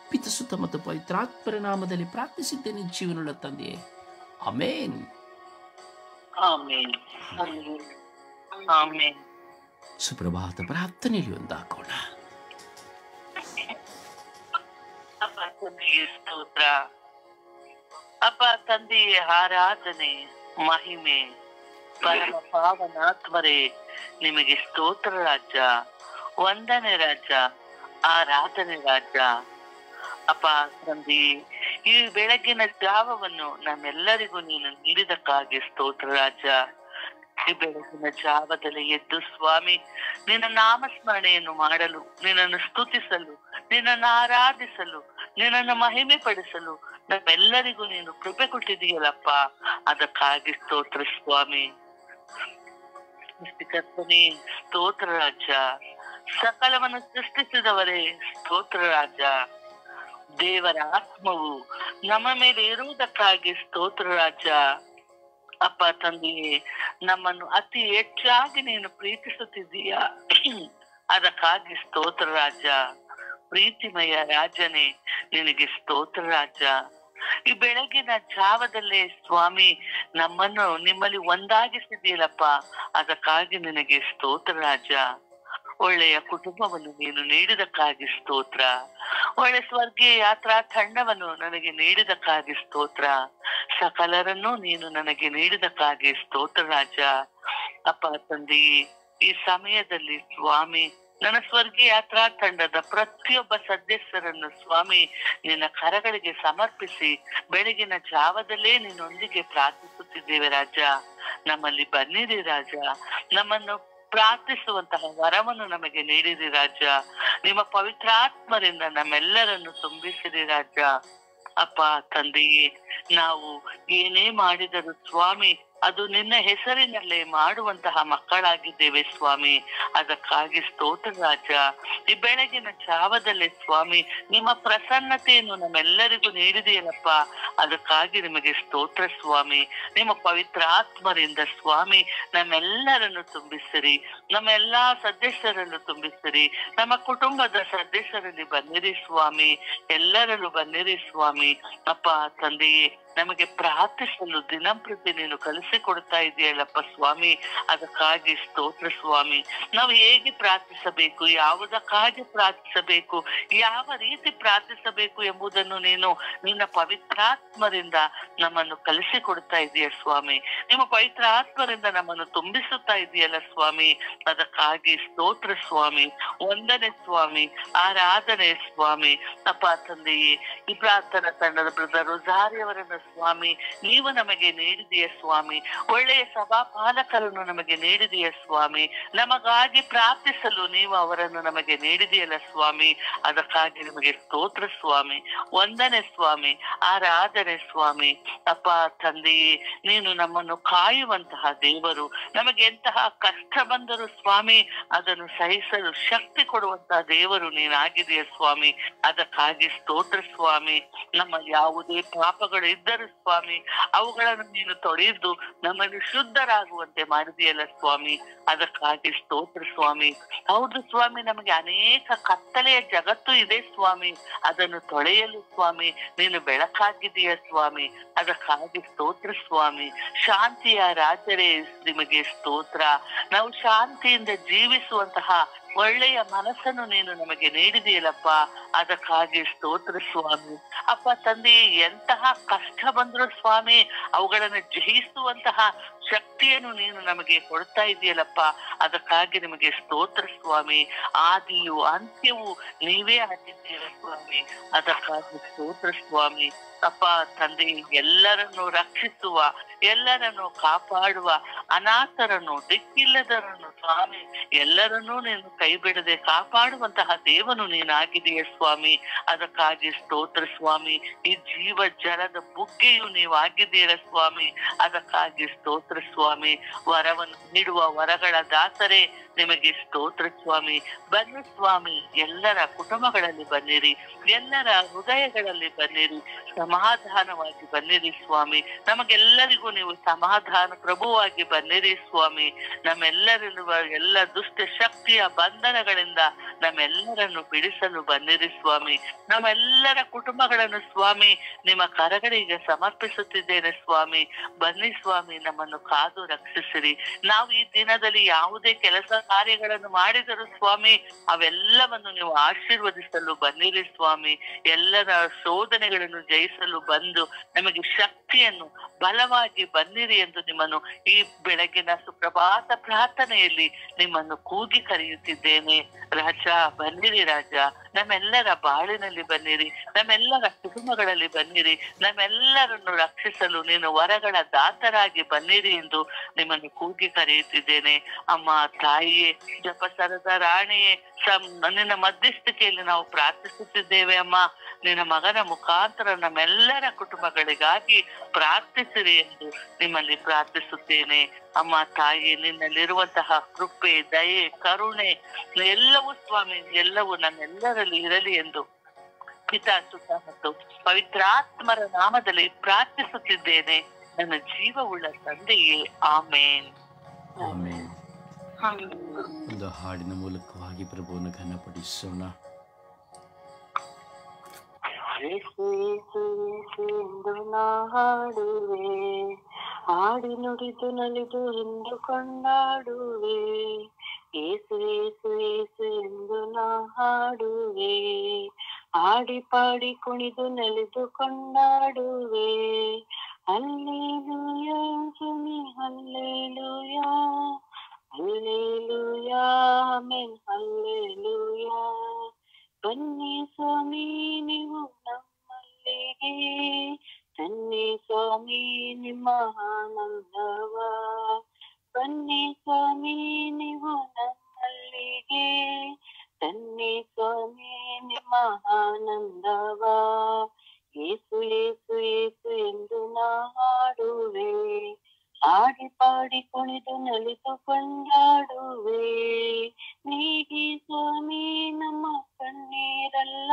ಪಿತಸುತ್ತ ಮತ್ತು ಪವಿತ್ರಾತ್ಮರ ನಾಮದಲ್ಲಿ ಪ್ರಾರ್ಥಿಸಿದ್ದೇನೆ ಜೀವನದ ತಂದೆಯೇ. ಆಮೆನ್. ಆಮೆನ್. ಆಮೆನ್. ಸುಪ್ರಭಾತ ಪ್ರಾರ್ಥನೆಯಲ್ಲಿ ಒಂದಾಕೋಣ. ಅಪ್ಪ ತಂದೆಗೆ ಸ್ತೋತ್ರ. ಅಪ್ಪ ತಂದೆಯೇ ಆರಾಧನೆ, ಮಹಿಮೆ, ಪರಮ ಪಾವನಾತ್ಮರೇ ನಿಮಗೆ ಸ್ತೋತ್ರ ರಾಜ, ವಂದನೆ ರಾಜ, ಆರಾಧನೆ ರಾಜ. ಅಪ್ಪ ತಂದೆ, ಈ ಬೆಳಗಿನ ಜಾವವನ್ನು ನಮ್ಮೆಲ್ಲರಿಗೂ ನೀನು ನೀಡಿದಕ್ಕಾಗಿ ಸ್ತೋತ್ರ ರಾಜ. ಈ ಬೆಳಗಿನ ಜಾವದಲ್ಲಿ ಎದ್ದು ಸ್ವಾಮಿ ನಿನ್ನ ನಾಮಸ್ಮರಣೆಯನ್ನು ಮಾಡಲು, ನಿನ್ನನ್ನು ಸ್ತುತಿಸಲು, ನಿನ್ನನ್ನು ಆರಾಧಿಸಲು, ನಿನ್ನನ್ನು ಮಹಿಮೆ ಪಡಿಸಲು ನಮ್ಮೆಲ್ಲರಿಗೂ ನೀನು ಕೃಪೆ ಕೊಟ್ಟಿದೀಯಲ್ಲಪ್ಪ, ಅದಕ್ಕಾಗಿ ಸ್ತೋತ್ರ ಸ್ವಾಮಿ. ಸೃಷ್ಟಿಕರ್ತನೇ ಸ್ತೋತ್ರ ರಾಜ, ಸಕಲವನ್ನು ಸೃಷ್ಟಿಸಿದವರೇ ಸ್ತೋತ್ರ ರಾಜ. ದೇವರ ಆತ್ಮವು ನಮ್ಮ ಮೇಲೆ ಇರುವುದಕ್ಕಾಗಿ ಸ್ತೋತ್ರ ರಾಜ. ಅಪ್ಪ ತಂದೆಯೇ, ನಮ್ಮನ್ನು ಅತಿ ಹೆಚ್ಚಾಗಿ ನೀನು ಪ್ರೀತಿಸುತ್ತಿದ್ದೀಯ, ಅದಕ್ಕಾಗಿ ಸ್ತೋತ್ರ ರಾಜ. ಪ್ರೀತಿಮಯ ರಾಜನೇ, ನಿನಗೆ ಸ್ತೋತ್ರ ರಾಜ. ಈ ಬೆಳಗಿನ ಜಾವದಲ್ಲೇ ಸ್ವಾಮಿ ನಮ್ಮನ್ನು ನಿಮ್ಮಲ್ಲಿ ಒಂದಾಗಿಸಿದೀಯಲ್ಲಪ್ಪ, ಅದಕ್ಕಾಗಿ ನಿನಗೆ ಸ್ತೋತ್ರ ರಾಜ. ಒಳ್ಳೆಯ ಕುಟುಂಬವನ್ನು ನೀನು ನೀಡಿದಕ್ಕಾಗಿ ಸ್ತೋತ್ರ. ಒಳ್ಳೆ ಸ್ವರ್ಗೀಯ ಯಾತ್ರಾ ತಂಡವನ್ನು ನನಗೆ ನೀಡಿದಕ್ಕಾಗಿ ಸ್ತೋತ್ರ. ಸಕಲರನ್ನೂ ನೀನು ನನಗೆ ನೀಡಿದಕ್ಕಾಗಿ ಸ್ತೋತ್ರ ರಾಜ. ಅಪ್ಪ ತಂದೆಯೇ, ಈ ಸಮಯದಲ್ಲಿ ಸ್ವಾಮಿ ನನ್ನ ಸ್ವರ್ಗೀಯ ಯಾತ್ರಾ ತಂಡದ ಪ್ರತಿಯೊಬ್ಬ ಸದಸ್ಯರನ್ನು ಸ್ವಾಮಿ ನಿನ್ನ ಕರಗಳಿಗೆ ಸಮರ್ಪಿಸಿ ಬೆಳಗಿನ ಜಾವದಲ್ಲೇ ನಿನ್ನೊಂದಿಗೆ ಪ್ರಾರ್ಥಿಸುತ್ತಿದ್ದೇವೆ ರಾಜ. ನಮ್ಮಲ್ಲಿ ಬನ್ನಿರಿ ರಾಜ. ನಮ್ಮನ್ನು ಪ್ರಾರ್ಥಿಸುವಂತಹ ವರವನ್ನು ನಮಗೆ ನೀಡಿರಿ ರಾಜ. ನಿಮ್ಮ ಪವಿತ್ರಾತ್ಮರಿಂದ ನಮ್ಮೆಲ್ಲರನ್ನು ತುಂಬಿಸಿರಿ ರಾಜ. ಅಪ್ಪ ತಂದೆಯೇ, ನಾವು ಏನೇ ಮಾಡಿದರೂ ಸ್ವಾಮಿ ಅದು ನಿನ್ನ ಹೆಸರಿನಲ್ಲೇ ಮಾಡುವಂತಹ ಮಕ್ಕಳಾಗಿದ್ದೇವೆ ಸ್ವಾಮಿ. ಅದಕ್ಕಾಗಿ ಸ್ತೋತ್ರ ರಾಜ. ಈ ಬೆಳಗಿನ ಜಾವದಲ್ಲೇ ಸ್ವಾಮಿ ನಿಮ್ಮ ಪ್ರಸನ್ನತೆಯನ್ನು ನಮ್ಮೆಲ್ಲರಿಗೂ ನೀಡಿದೆಯಲ್ಲಪ್ಪ, ಅದಕ್ಕಾಗಿ ನಿಮಗೆ ಸ್ತೋತ್ರ ಸ್ವಾಮಿ. ನಿಮ್ಮ ಪವಿತ್ರ ಆತ್ಮರಿಂದ ಸ್ವಾಮಿ ನಮ್ಮೆಲ್ಲರನ್ನು ತುಂಬಿಸಿರಿ, ನಮ್ಮ ಎಲ್ಲಾ ಸದಸ್ಯರನ್ನು ತುಂಬಿಸಿರಿ. ನಮ್ಮ ಕುಟುಂಬದ ಸದಸ್ಯರಲ್ಲಿ ಬನ್ನಿರಿ ಸ್ವಾಮಿ, ಎಲ್ಲರಲ್ಲೂ ಬನ್ನಿರಿ ಸ್ವಾಮಿ. ಅಪ್ಪ ತಂದೆಯೇ, ನಮಗೆ ಪ್ರಾರ್ಥಿಸಲು ದಿನಂಪ್ರತಿ ನೀನು ಕಲಿಸಿಕೊಡ್ತಾ ಇದೆಯಲ್ಲಪ್ಪ ಸ್ವಾಮಿ, ಅದಕ್ಕಾಗಿ ಸ್ತೋತ್ರ ಸ್ವಾಮಿ. ನಾವು ಹೇಗೆ ಪ್ರಾರ್ಥಿಸಬೇಕು, ಯಾವುದಕ್ಕಾಗಿ ಪ್ರಾರ್ಥಿಸಬೇಕು, ಯಾವ ರೀತಿ ಪ್ರಾರ್ಥಿಸಬೇಕು ಎಂಬುದನ್ನು ನೀನು ನಿನ್ನ ಪವಿತ್ರಾತ್ಮರಿಂದ ನಮ್ಮನ್ನು ಕಲಿಸಿಕೊಡ್ತಾ ಇದೆಯ ಸ್ವಾಮಿ. ನಿಮ್ಮ ಪವಿತ್ರ ಆತ್ಮರಿಂದ ನಮ್ಮನ್ನು ತುಂಬಿಸುತ್ತಾ ಇದೆಯಲ್ಲ ಸ್ವಾಮಿ, ಅದಕ್ಕಾಗಿ ಸ್ತೋತ್ರ ಸ್ವಾಮಿ. ವಂದನೆ ಸ್ವಾಮಿ, ಆರಾಧನೆ ಸ್ವಾಮಿ. ಅಪ್ಪ ತಂದೆಯೇ, ಈ ಪ್ರಾರ್ಥನಾ ತಂಡದ ಬ್ರದರ್ ರೋಸಾರಿ ಅವರನ್ನು ಸ್ವಾಮಿ ನೀವು ನಮಗೆ ನೀಡಿದೆಯ ಸ್ವಾಮಿ. ಒಳ್ಳೆಯ ಸಭಾ ಪಾಲಕರನ್ನು ನಮಗೆ ನೀಡಿದೆಯ ಸ್ವಾಮಿ. ನಮಗಾಗಿ ಪ್ರಾರ್ಥಿಸಲು ನೀವು ಅವರನ್ನು ನಮಗೆ ನೀಡಿದೆಯಲ್ಲ ಸ್ವಾಮಿ, ಅದಕ್ಕಾಗಿ ನಿಮಗೆ ಸ್ತೋತ್ರ ಸ್ವಾಮಿ. ವಂದನೆ ಸ್ವಾಮಿ, ಆರಾಧನೆ ಸ್ವಾಮಿ. ಅಪ್ಪ ತಂದೆಯೇ, ನೀನು ನಮ್ಮನ್ನು ಕಾಯುವಂತಹ ದೇವರು. ನಮಗೆ ಎಂತಹ ಕಷ್ಟ ಬಂದರೂ ಸ್ವಾಮಿ ಅದನ್ನು ಸಹಿಸಲು ಶಕ್ತಿ ಕೊಡುವಂತಹ ದೇವರು ನೀನಾಗಿದೆಯ ಸ್ವಾಮಿ. ಅದಕ್ಕಾಗಿ ಸ್ತೋತ್ರ ಸ್ವಾಮಿ. ನಮ್ಮ ಯಾವುದೇ ಪಾಪಗಳು ಇದ್ದರೂ ಸ್ವಾಮಿ ಅವುಗಳನ್ನು ನೀನು ತೊಳೆದು ನಮ್ಮನ್ನು ಶುದ್ಧರಾಗುವಂತೆ ಮಾಡಿದೆಯಲ್ಲ ಸ್ವಾಮಿ, ಅದಕ್ಕಾಗಿ ಸ್ತೋತ್ರ ಸ್ವಾಮಿ. ಹೌದು ಸ್ವಾಮಿ, ನಮಗೆ ಅನೇಕ ಕತ್ತಲೆಯ ಜಗತ್ತು ಇದೆ ಸ್ವಾಮಿ, ಅದನ್ನು ತೊಳೆಯಲು ಸ್ವಾಮಿ ನೀನು ಬೆಳಕಾಗಿದೆಯ ಸ್ವಾಮಿ, ಅದಕ್ಕಾಗಿ ಸ್ತೋತ್ರ ಸ್ವಾಮಿ. ಶಾಂತಿಯ ರಾಜರೇ ನಿಮಗೆ ಸ್ತೋತ್ರ. ನಾವು ಶಾಂತಿಯಿಂದ ಜೀವಿಸುವಂತಹ ಒಳ್ಳೆಯ ಮನಸ್ಸನ್ನು ನೀನು ನಮಗೆ ನೀಡಿದೆಯಲ್ಲಪ್ಪ, ಅದಕ್ಕಾಗಿ ಸ್ತೋತ್ರ ಸ್ವಾಮಿ. ಅಪ್ಪ ತಂದೆ, ಎಂತಹ ಕಷ್ಟ ಬಂದ್ರು ಸ್ವಾಮಿ ಅವುಗಳನ್ನು ಜಯಿಸುವಂತಹ ಶಕ್ತಿಯನ್ನು ನೀನು ನಮಗೆ ಕೊಡ್ತಾ ಇದೆಯಲ್ಲಪ್ಪ, ಅದಕ್ಕಾಗಿ ನಿಮಗೆ ಸ್ತೋತ್ರ ಸ್ವಾಮಿ. ಆದಿಯು ಅಂತ್ಯವು ನೀವೇ ಆಗಿದ್ದೀರ ಸ್ವಾಮಿ, ಅದಕ್ಕಾಗಿ ಸ್ತೋತ್ರ ಸ್ವಾಮಿ. ಅಪ್ಪ ತಂದೆ, ಎಲ್ಲರನ್ನು ರಕ್ಷಿಸುವ, ಎಲ್ಲರನ್ನು ಕಾಪಾಡುವ, ಅನಾಥರನ್ನು, ದಿಕ್ಕಿಲ್ಲದರನ್ನು ಸ್ವಾಮಿ ಎಲ್ಲರನ್ನೂ ನೀನು ಕೈ ಬಿಡದೆ ಕಾಪಾಡುವಂತಹ ದೇವನು ನೀನಾಗಿದೆಯ ಸ್ವಾಮಿ, ಅದಕ್ಕಾಗಿ ಸ್ತೋತ್ರ ಸ್ವಾಮಿ. ಈ ಜೀವ ಜಲದ ಬುಗ್ಗೆಯು ನೀವಾಗಿದ್ದೀರ ಸ್ವಾಮಿ, ಅದಕ್ಕಾಗಿ ಸ್ತೋತ್ರ ಸ್ವಾಮಿ. ವರವನ್ನು ನೀಡುವ ವರಗಳ ದಾಸರೇ ನಿಮಗೆ ಸ್ತೋತ್ರ ಸ್ವಾಮಿ. ಬನ್ನಿ ಸ್ವಾಮಿ, ಎಲ್ಲರ ಕುಟುಂಬಗಳಲ್ಲಿ ಬನ್ನಿರಿ, ಎಲ್ಲರ ಹೃದಯಗಳಲ್ಲಿ ಬನ್ನಿರಿ, ಸಮಾಧಾನವಾಗಿ ಬನ್ನಿರಿ ಸ್ವಾಮಿ. ನಮಗೆಲ್ಲರಿಗೂ ನೀವು ಸಮಾಧಾನ ಪ್ರಭುವಾಗಿ ಬನ್ನಿರಿ ಸ್ವಾಮಿ. ನಮ್ಮೆಲ್ಲರಿರುವ ಎಲ್ಲ ದುಷ್ಟ ಶಕ್ತಿಯ ಬಂಧನಗಳಿಂದ ನಮ್ಮೆಲ್ಲರನ್ನು ಬಿಡಿಸಲು ಬನ್ನಿರಿ ಸ್ವಾಮಿ. ನಮ್ಮೆಲ್ಲರ ಕುಟುಂಬಗಳನ್ನು ಸ್ವಾಮಿ ನಿಮ್ಮ ಕರಗಳಿಗೆ ಸಮರ್ಪಿಸುತ್ತಿದ್ದೇನೆ ಸ್ವಾಮಿ. ಬನ್ನಿ ಸ್ವಾಮಿ, ನಮ್ಮನ್ನು ಕಾದು ರಕ್ಷಿಸಿರಿ. ನಾವು ಈ ದಿನದಲ್ಲಿ ಯಾವುದೇ ಕೆಲಸ ಕಾರ್ಯಗಳನ್ನು ಮಾಡಿದರೂ ಸ್ವಾಮಿ ಅವೆಲ್ಲವನ್ನು ನೀವು ಆಶೀರ್ವದಿಸಲು ಬನ್ನಿರಿ ಸ್ವಾಮಿ. ಎಲ್ಲರ ಶೋಧನೆಗಳನ್ನು ಜಯಿಸಲು ಬಂದು ನಮಗೆ ಶಕ್ತಿಯನ್ನು ಬಲವಾಗಿ ಬನ್ನಿರಿ ಎಂದು ನಿಮ್ಮನ್ನು ಈ ಬೆಳಗಿನ ಸುಪ್ರಭಾತ ಪ್ರಾರ್ಥನೆಯಲ್ಲಿ ನಿಮ್ಮನ್ನು ಕೂಗಿ ಕರೆಯುತ್ತಿದ್ದೇನೆ. ರಾಜ ಬನ್ನಿರಿ, ರಾಜ ನಮ್ಮೆಲ್ಲರ ಬಾಳಿನಲ್ಲಿ ಬನ್ನಿರಿ, ನಮ್ಮೆಲ್ಲರ ಕುಟುಂಬಗಳಲ್ಲಿ ಬನ್ನಿರಿ, ನಮ್ಮೆಲ್ಲರನ್ನು ರಕ್ಷಿಸಲು ನೀನು ವರಗಳ ದಾತರಾಗಿ ಬನ್ನಿರಿ ಎಂದು ನಿಮ್ಮನ್ನು ಕೂಗಿ ಕರೆಯುತ್ತಿದ್ದೇನೆ. ಅಮ್ಮ ತಾಯಿಯೇ, ಜಪಸರದ ರಾಣಿಯೇ, ನಿನ್ನ ಮಧ್ಯಸ್ಥಿಕೆಯಲ್ಲಿ ನಾವು ಪ್ರಾರ್ಥಿಸುತ್ತಿದ್ದೇವೆ ಅಮ್ಮ. ನಿನ್ನ ಮಗನ ಮುಖಾಂತರ ನಮ್ಮೆಲ್ಲರ ಕುಟುಂಬಗಳಿಗಾಗಿ ಪ್ರಾರ್ಥಿಸಿರಿ ಎಂದು ನಿಮ್ಮಲ್ಲಿ ಪ್ರಾರ್ಥಿಸುತ್ತೇನೆ. ಅಮ್ಮ ತಾಯಿ, ನಿನ್ನಲ್ಲಿರುವಂತಹ ಕೃಪೆ, ದಯೆ, ಕರುಣೆ ಎಲ್ಲವೂ ಸ್ವಾಮಿ ಎಲ್ಲವೂ ನಮ್ಮೆಲ್ಲರಲ್ಲಿ ಇರಲಿ ಎಂದು ಪಿತಾ, ಸುತ ಮತ್ತು ಪವಿತ್ರಾತ್ಮರ ನಾಮದಲ್ಲಿ ಪ್ರಾರ್ಥಿಸುತ್ತಿದ್ದೇನೆ ನನ್ನ ಜೀವವುಳ್ಳ ತಂದೆಯೇ, ಆಮೇನ್. ಆಮೇನ್. ಒಂದು ಹಾಡಿನ ಮೂಲಕವಾಗಿ ಪ್ರಭುವನ್ನು ಘನಪಡಿಸೋಣ. ಏಸು ಏಸು ಏಸು ಎಂದು ನಾ ಹಾಡುವೆ, ಹಾಡಿ ನುಡಿದು ನಲಿದು ಎಂದು ಕೊಂಡಾಡುವೆ. ಏಸು ಏಸು ಏಸು ಎಂದು ನಾ ಹಾಡುವೆ, ಹಾಡಿ ಪಾಡಿ ಕುಣಿದು ನಲಿದು ಕೊಂಡಾಡುವೆ. ಹಲ್ಲೆಲೂಯಾ ಸ್ವಾಮಿ ಹಲ್ಲೆಲೂಯಾ, ಹಲ್ಲೆಲೂಯಾ ಆಮೆನ್ ಹಲ್ಲೆಲೂಯಾ. ಬನ್ನಿ ಸ್ವಾಮಿ ನೀವು ನಮ್ಮಲ್ಲಿಗೆ, ತನ್ನಿ ಸ್ವಾಮಿ ನಿಮ್ಮ ಆನಂದವ. ಬನ್ನಿ ಸ್ವಾಮಿ ನೀವು ನಮ್ಮಲ್ಲಿಗೆ, ತನ್ನಿ ಸ್ವಾಮಿ ನಿಮ್ಮ ಆನಂದವ. ಏಸು ಏಸು ಏಸು ಎಂದು ನಾ ಹಾಡುವೆ, ಹಾಡಿ ಪಾಡಿ ಕುಣಿದು ನಲಿದು ಕೊಂಡಾಡುವೆ. ನೀಡಿ ಸ್ವಾಮಿ ನಮ್ಮ ಕಣ್ಣೀರಲ್ಲ,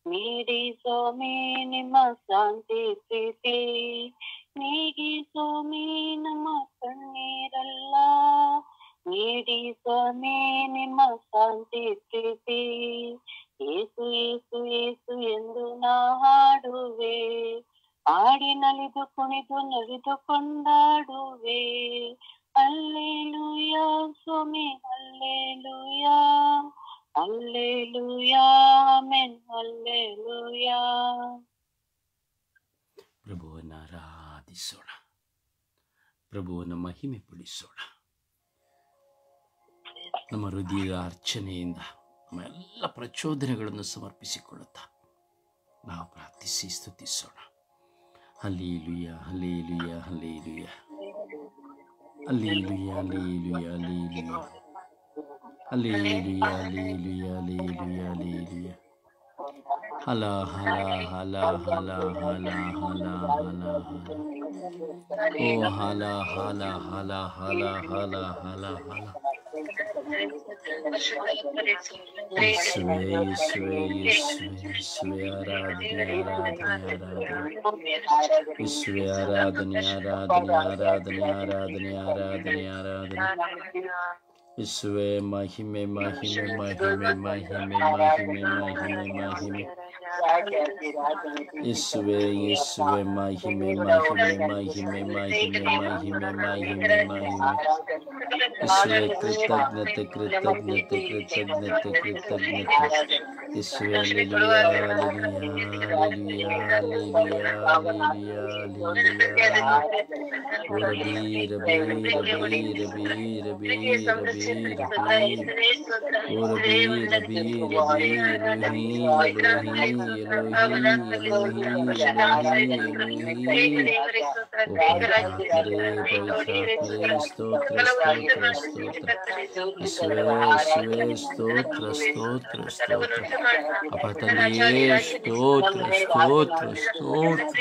ನೀಡಿ ಸ್ವಾಮಿ ನಿಮ್ಮ ಶಾಂತಿ ಪ್ರೀತಿ. ನೀಡಿ ಸ್ವಾಮಿ ನಮ್ಮ ಕಣ್ಣೀರಲ್ಲ, ನೀಡಿ ಸ್ವಾಮಿ ನಿಮ್ಮ ಶಾಂತಿ ಪ್ರೀತಿ. ಏಸು ಏಸು ಏಸು ಎಂದು ನಾ ಹಾಡುವೆ, ಹಾಡಿ ನಲಿದು ಕುಣಿದು ನಲಿದು ಕೊಂಡಾಡುವೆ. ಹಲ್ಲೆಲೂಯಾ ಸ್ವಾಮಿ ಹಲ್ಲೆಲೂಯಾ, ಹಲ್ಲೆಲೂಯಾ ಆಮೆನ್ ಹಲ್ಲೆಲೂಯಾ. ಪ್ರಭುವನ್ನು ಆರಾಧಿಸೋಣ, ಪ್ರಭುವನ್ನು ಮಹಿಮೆ ಪಡಿಸೋಣ. ನಮ್ಮ ಹೃದಯದ ಅರ್ಚನೆಯಿಂದ ನಮ್ಮ ಎಲ್ಲ ಪ್ರಚೋದನೆಗಳನ್ನು ಸಮರ್ಪಿಸಿಕೊಳ್ಳುತ್ತಾ ನಾವು ಪ್ರಾರ್ಥಿಸಿ ಸ್ತುತಿಸೋಣ. Hallelujah hallelujah hallelujah hallelujah hallelujah hallelujah hallelujah hallelujah hallelujah. ಹಲ ಹಲ ಹಲ ಹಲ ಹಲ ಹಲ ಹಲ ಓ ಹಲ ಹಲ ಹಲ ಹಲ ಹಲ ಹಲ ಹಲ. ಯೇಸುವೆ ಯೇಸುವೆ ಯೇಸುವೆ ಯೇಸುವೆ ಆರಾಧನೆ ಆರಾಧನೆ ಆರಾಧನೆ. ಯೇಸುವೆ ಆರಾಧನೆ ಆರಾಧನೆ ಆರಾಧನೆ ಆರಾಧನೆ ಆರಾಧನೆ ಆರಾಧನೆ. ಯೇಸುವೆ ಮಹಿಮೆ ಮಹಿಮೆ ಮಹಿಮೆ ಮಹಿಮೆ ಮಹಿಮೆ ಮಹಿಮೆ ಮಹಿಮೆ. ಯೇಸುವೆ ಯೇಸುವೆ ಮಹಿಮೆ ಮಹಿಮೆ ಮಹಿಮೆ ಮಹಿಮೆ ಮಹಿಮೆ ಮಹಿಮೆ ಮಹಿಮೆ. ಯೇಸುವೆ ಕೃತಜ್ಞತೆ ಕೃತಜ್ಞತೆ ಕೃತಜ್ಞತೆ ಕೃತಜ್ಞತೆ. ಯೇಸುವೆ hallelujah hallelujah hallelujah hallelujah hallelujah. Rabi rabi rabi rabi rabi rabi ಸ್ತೋತ್ರ ಸ್ತೋತ್ರ ಸ್ತೋತ್ರ. ಅಪ್ಪ ತಂದೆಯೇ ಸ್ತೋತ್ರ ಸ್ತೋತ್ರ ಸ್ತೋತ್ರ.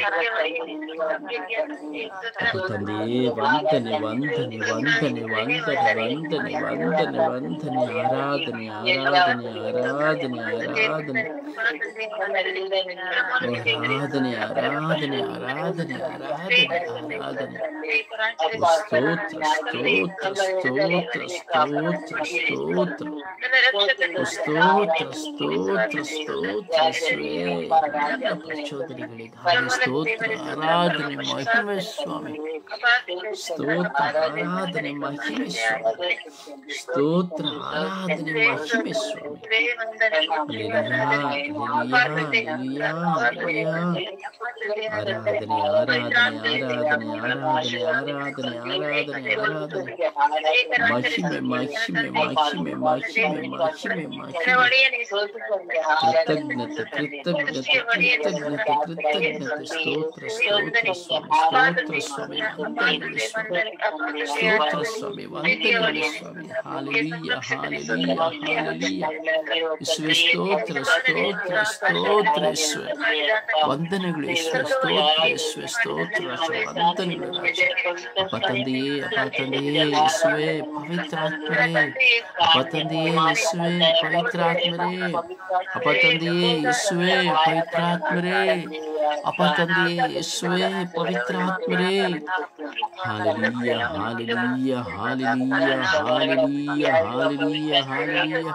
ಅಪ್ಪ ತಂದೆಯೇ ವಂದನೆ ವಂದನೆ ವಂದನೆ ವಂದನೆ ವಂದನೆ ವಂದನೆ ವಂದನೆ. ಆರಾಧನೆ ಆರಾಧನೆ ಆರಾಧನೆ ಆರಾಧನೆ ಆರಾಧನೆ ಆರಾಧನೆ ಆರಾಧನೆ ಆರಾಧನೆ ಆರಾಧನೆ. ಸ್ತೋತ್ರ ಸ್ತೋತ್ರ ಸ್ತೋತ್ರ ಸ್ತೋತ್ರ ಸ್ತೋತ್ರ ಸ್ತೋತ್ರ ಸ್ತೋತ್ರ ಸ್ತೋತ್ರ. ಪ್ರಚೋದನೆಗಳಿಗಾಗಿ ಸ್ತೋತ್ರ ಆರಾಧನೆ ಮಹಿಮೆ ಸ್ವಾಮಿ. ಸ್ತೋತ್ರ ಆರಾಧನೆ ಮಹಿಮೆ ಸ್ವಾಮಿ. ಸ್ತೋತ್ರ ಆರಾಧನೆ ಮಹಿಮೆ ಸ್ವಾಮಿ. ಆರಾಧನೆ ಆರಾಧನೆ ಆರಾಧನೆ ಆರಾಧನೆ ಆರಾಧನೆ ಆರಾಧನೆ ಆರಾಧನೆ. ಮಹಿಮೆ ಮಹಿಮೆ ಮಹಿಮೆ ಮಹಿಮೆ ಮಹಿಮೆ ಮಹಿಮೆ. ಕೃತಜ್ಞತೆ ಕೃತಜ್ಞತೆ ಕೃತಜ್ಞತೆ ಕೃತಜ್ಞತೆ. ಸ್ತೋತ್ರ ಸ್ತೋತ್ರ ಸ್ವಾಮಿ ಸ್ತೋತ್ರ ಸ್ವಾಮಿ ವಂದನೆಗಳು ಸ್ವಾಮಿ. ಸ್ತೋತ್ರ ಸ್ವಾಮಿ ವಂದನೆಗಳು ಸ್ವಾಮಿ. Hallelujah hallelujah hallelujah. ಯೇಸುವೇ ಸ್ತೋತ್ರ ಸ್ತೋತ್ರ ಸ್ತೋತ್ರ ಯೇಸುವೇ ವಂದನೆಗಳು ಯೇಸುವೇ ಸ್ತೋತ್ರ ಯೇಸುವೇ ಸ್ತೋತ್ರ ವಂದನೆಗಳು ರಾಜ. ಅಪ್ಪ ತಂದೆಯೇ ಅಪ್ಪ ತಂದೆಯೇ ಯೇಸುವೇ ಪವಿತ್ರಾತ್ಮರೇ. ಅಪ್ಪ ತಂದೆಯೇ ಯೇಸುವೇ ಪವಿತ್ರಾತ್ಮರೇ. ಅಪ್ಪ ತಂದೆಯೇ ಯೇಸುವೇ ಪವಿತ್ರಾತ್ಮರೇ. ಅಪ್ಪ ತಂದೆಯೇ ಯೇಸುವೇ ಪವಿತ್ರಾತ್ಮರೇ. Hallelujah hallelujah hallelujah hallelujah hallelujah hallelujah.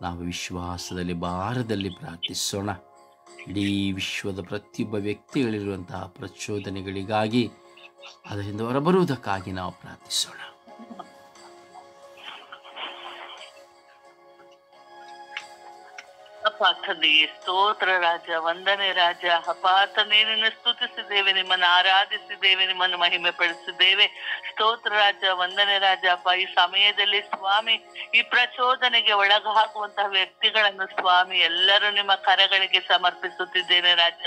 ನಾವು ವಿಶ್ವಾಸದಲ್ಲಿ ಭಾರದಲ್ಲಿ ಪ್ರಾರ್ಥಿಸೋಣ. ಇಡೀ ವಿಶ್ವದ ಪ್ರತಿಯೊಬ್ಬ ವ್ಯಕ್ತಿಗಳಿರುವಂತಹ ಪ್ರಚೋದನೆಗಳಿಗಾಗಿ, ಅದರಿಂದ ಹೊರಬರುವುದಕ್ಕಾಗಿ ನಾವು ಪ್ರಾರ್ಥಿಸೋಣ. ಅಪ್ಪ ತಂದೆಯೇ ಸ್ತೋತ್ರ ರಾಜ, ವಂದನೆ ರಾಜ. ಅಪ್ಪ ತಂದೆ, ನಿನ್ನ ಸ್ತುತಿಸಿದ್ದೇವೆ, ನಿಮ್ಮನ್ನು ಆರಾಧಿಸಿದ್ದೇವೆ, ನಿಮ್ಮನ್ನು ಮಹಿಮೆ ಪಡಿಸಿದ್ದೇವೆ. ಸ್ತೋತ್ರ ರಾಜ, ವಂದನೆ ರಾಜ. ಅಪ್ಪ ಈ ಸಮಯದಲ್ಲಿ ಸ್ವಾಮಿ, ಈ ಪ್ರಚೋದನೆಗೆ ಒಳಗಾಗುವಂತಹ ವ್ಯಕ್ತಿಗಳನ್ನು ಸ್ವಾಮಿ ಎಲ್ಲರೂ ನಿಮ್ಮ ಕರಗಳಿಗೆ ಸಮರ್ಪಿಸುತ್ತಿದ್ದೇನೆ ರಾಜ.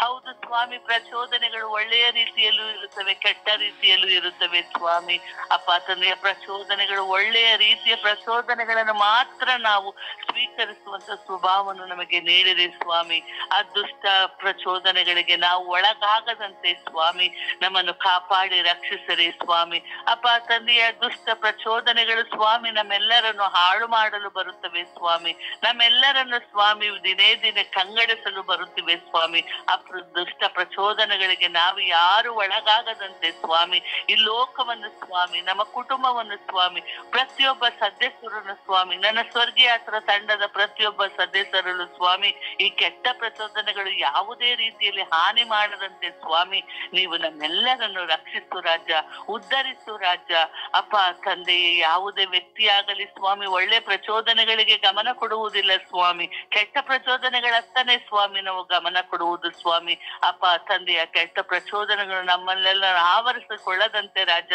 ಹೌದು ಸ್ವಾಮಿ, ಪ್ರಚೋದನೆಗಳು ಒಳ್ಳೆಯ ರೀತಿಯಲ್ಲೂ ಇರುತ್ತವೆ, ಕೆಟ್ಟ ರೀತಿಯಲ್ಲೂ ಇರುತ್ತವೆ ಸ್ವಾಮಿ. ಅಪ್ಪ ತಂದೆಯ ಪ್ರಚೋದನೆಗಳು ಒಳ್ಳೆಯ ರೀತಿಯ ಪ್ರಚೋದನೆಗಳನ್ನು ಮಾತ್ರ ನಾವು ಸ್ವೀಕರಿಸುವಂತ ಸ್ವಭಾವವನ್ನು ನಮಗೆ ನೀಡಿರಿ ಸ್ವಾಮಿ. ಆ ದುಷ್ಟ ಪ್ರಚೋದನೆಗಳಿಗೆ ನಾವು ಒಳಗಾಗದಂತೆ ಸ್ವಾಮಿ ನಮ್ಮನ್ನು ಕಾಪಾಡಿ ರಕ್ಷಿಸಿರಿ ಸ್ವಾಮಿ. ಅಪ್ಪ ತಂದೆಯ ದುಷ್ಟ ಪ್ರಚೋದನೆಗಳು ಸ್ವಾಮಿ ನಮ್ಮೆಲ್ಲರನ್ನು ಹಾಳು ಮಾಡಲು ಬರುತ್ತವೆ ಸ್ವಾಮಿ. ನಮ್ಮೆಲ್ಲರನ್ನು ಸ್ವಾಮಿ ದಿನೇ ದಿನೇ ಕಂಗಡಿಸಲು ಬರುತ್ತಿವೆ ಸ್ವಾಮಿ. ಆ ದುಷ್ಟ ಪ್ರಚೋದನೆಗಳಿಗೆ ನಾವು ಯಾರು ಒಳಗಾಗದಂತೆ ಸ್ವಾಮಿ ಈ ಲೋಕವನ್ನು ಸ್ವಾಮಿ, ನಮ್ಮ ಕುಟುಂಬವನ್ನು ಸ್ವಾಮಿ, ಪ್ರತಿಯೊಬ್ಬ ಸದಸ್ಯರನ್ನು ಸ್ವಾಮಿ, ನನ್ನ ಸ್ವರ್ಗಯಾತ್ರ ತಂಡದ ಪ್ರತಿಯೊಬ್ಬ ಸದಸ್ಯರಲ್ಲೂ ಸ್ವಾಮಿ ಈ ಕೆಟ್ಟ ಪ್ರಚೋದನೆಗಳು ಯಾವುದೇ ರೀತಿಯಲ್ಲಿ ಹಾನಿ ಮಾಡದಂತೆ ಸ್ವಾಮಿ ನೀವು ನಮ್ಮೆಲ್ಲರನ್ನು ರಕ್ಷಿಸು ರಾಜ, ಉದ್ಧರಿಸು ರಾಜ. ಅಪ್ಪ ತಂದೆಯೇ, ಯಾವುದೇ ವ್ಯಕ್ತಿಯಾಗಲಿ ಸ್ವಾಮಿ ಒಳ್ಳೆ ಪ್ರಚೋದನೆಗಳಿಗೆ ಗಮನ ಕೊಡುವುದಿಲ್ಲ ಸ್ವಾಮಿ, ಕೆಟ್ಟ ಪ್ರಚೋದನೆಗಳತ್ತನೇ ಸ್ವಾಮಿ ನಾವು ಗಮನ ಕೊಡುವುದು ಸ್ವಾಮಿ. ಅಪ್ಪ ತಂದೆಯ ಕೆಟ್ಟ ಪ್ರಚೋದನೆಗಳು ನಮ್ಮನ್ನೆಲ್ಲ ಆವರಿಸಿಕೊಳ್ಳದಂತೆ ರಾಜ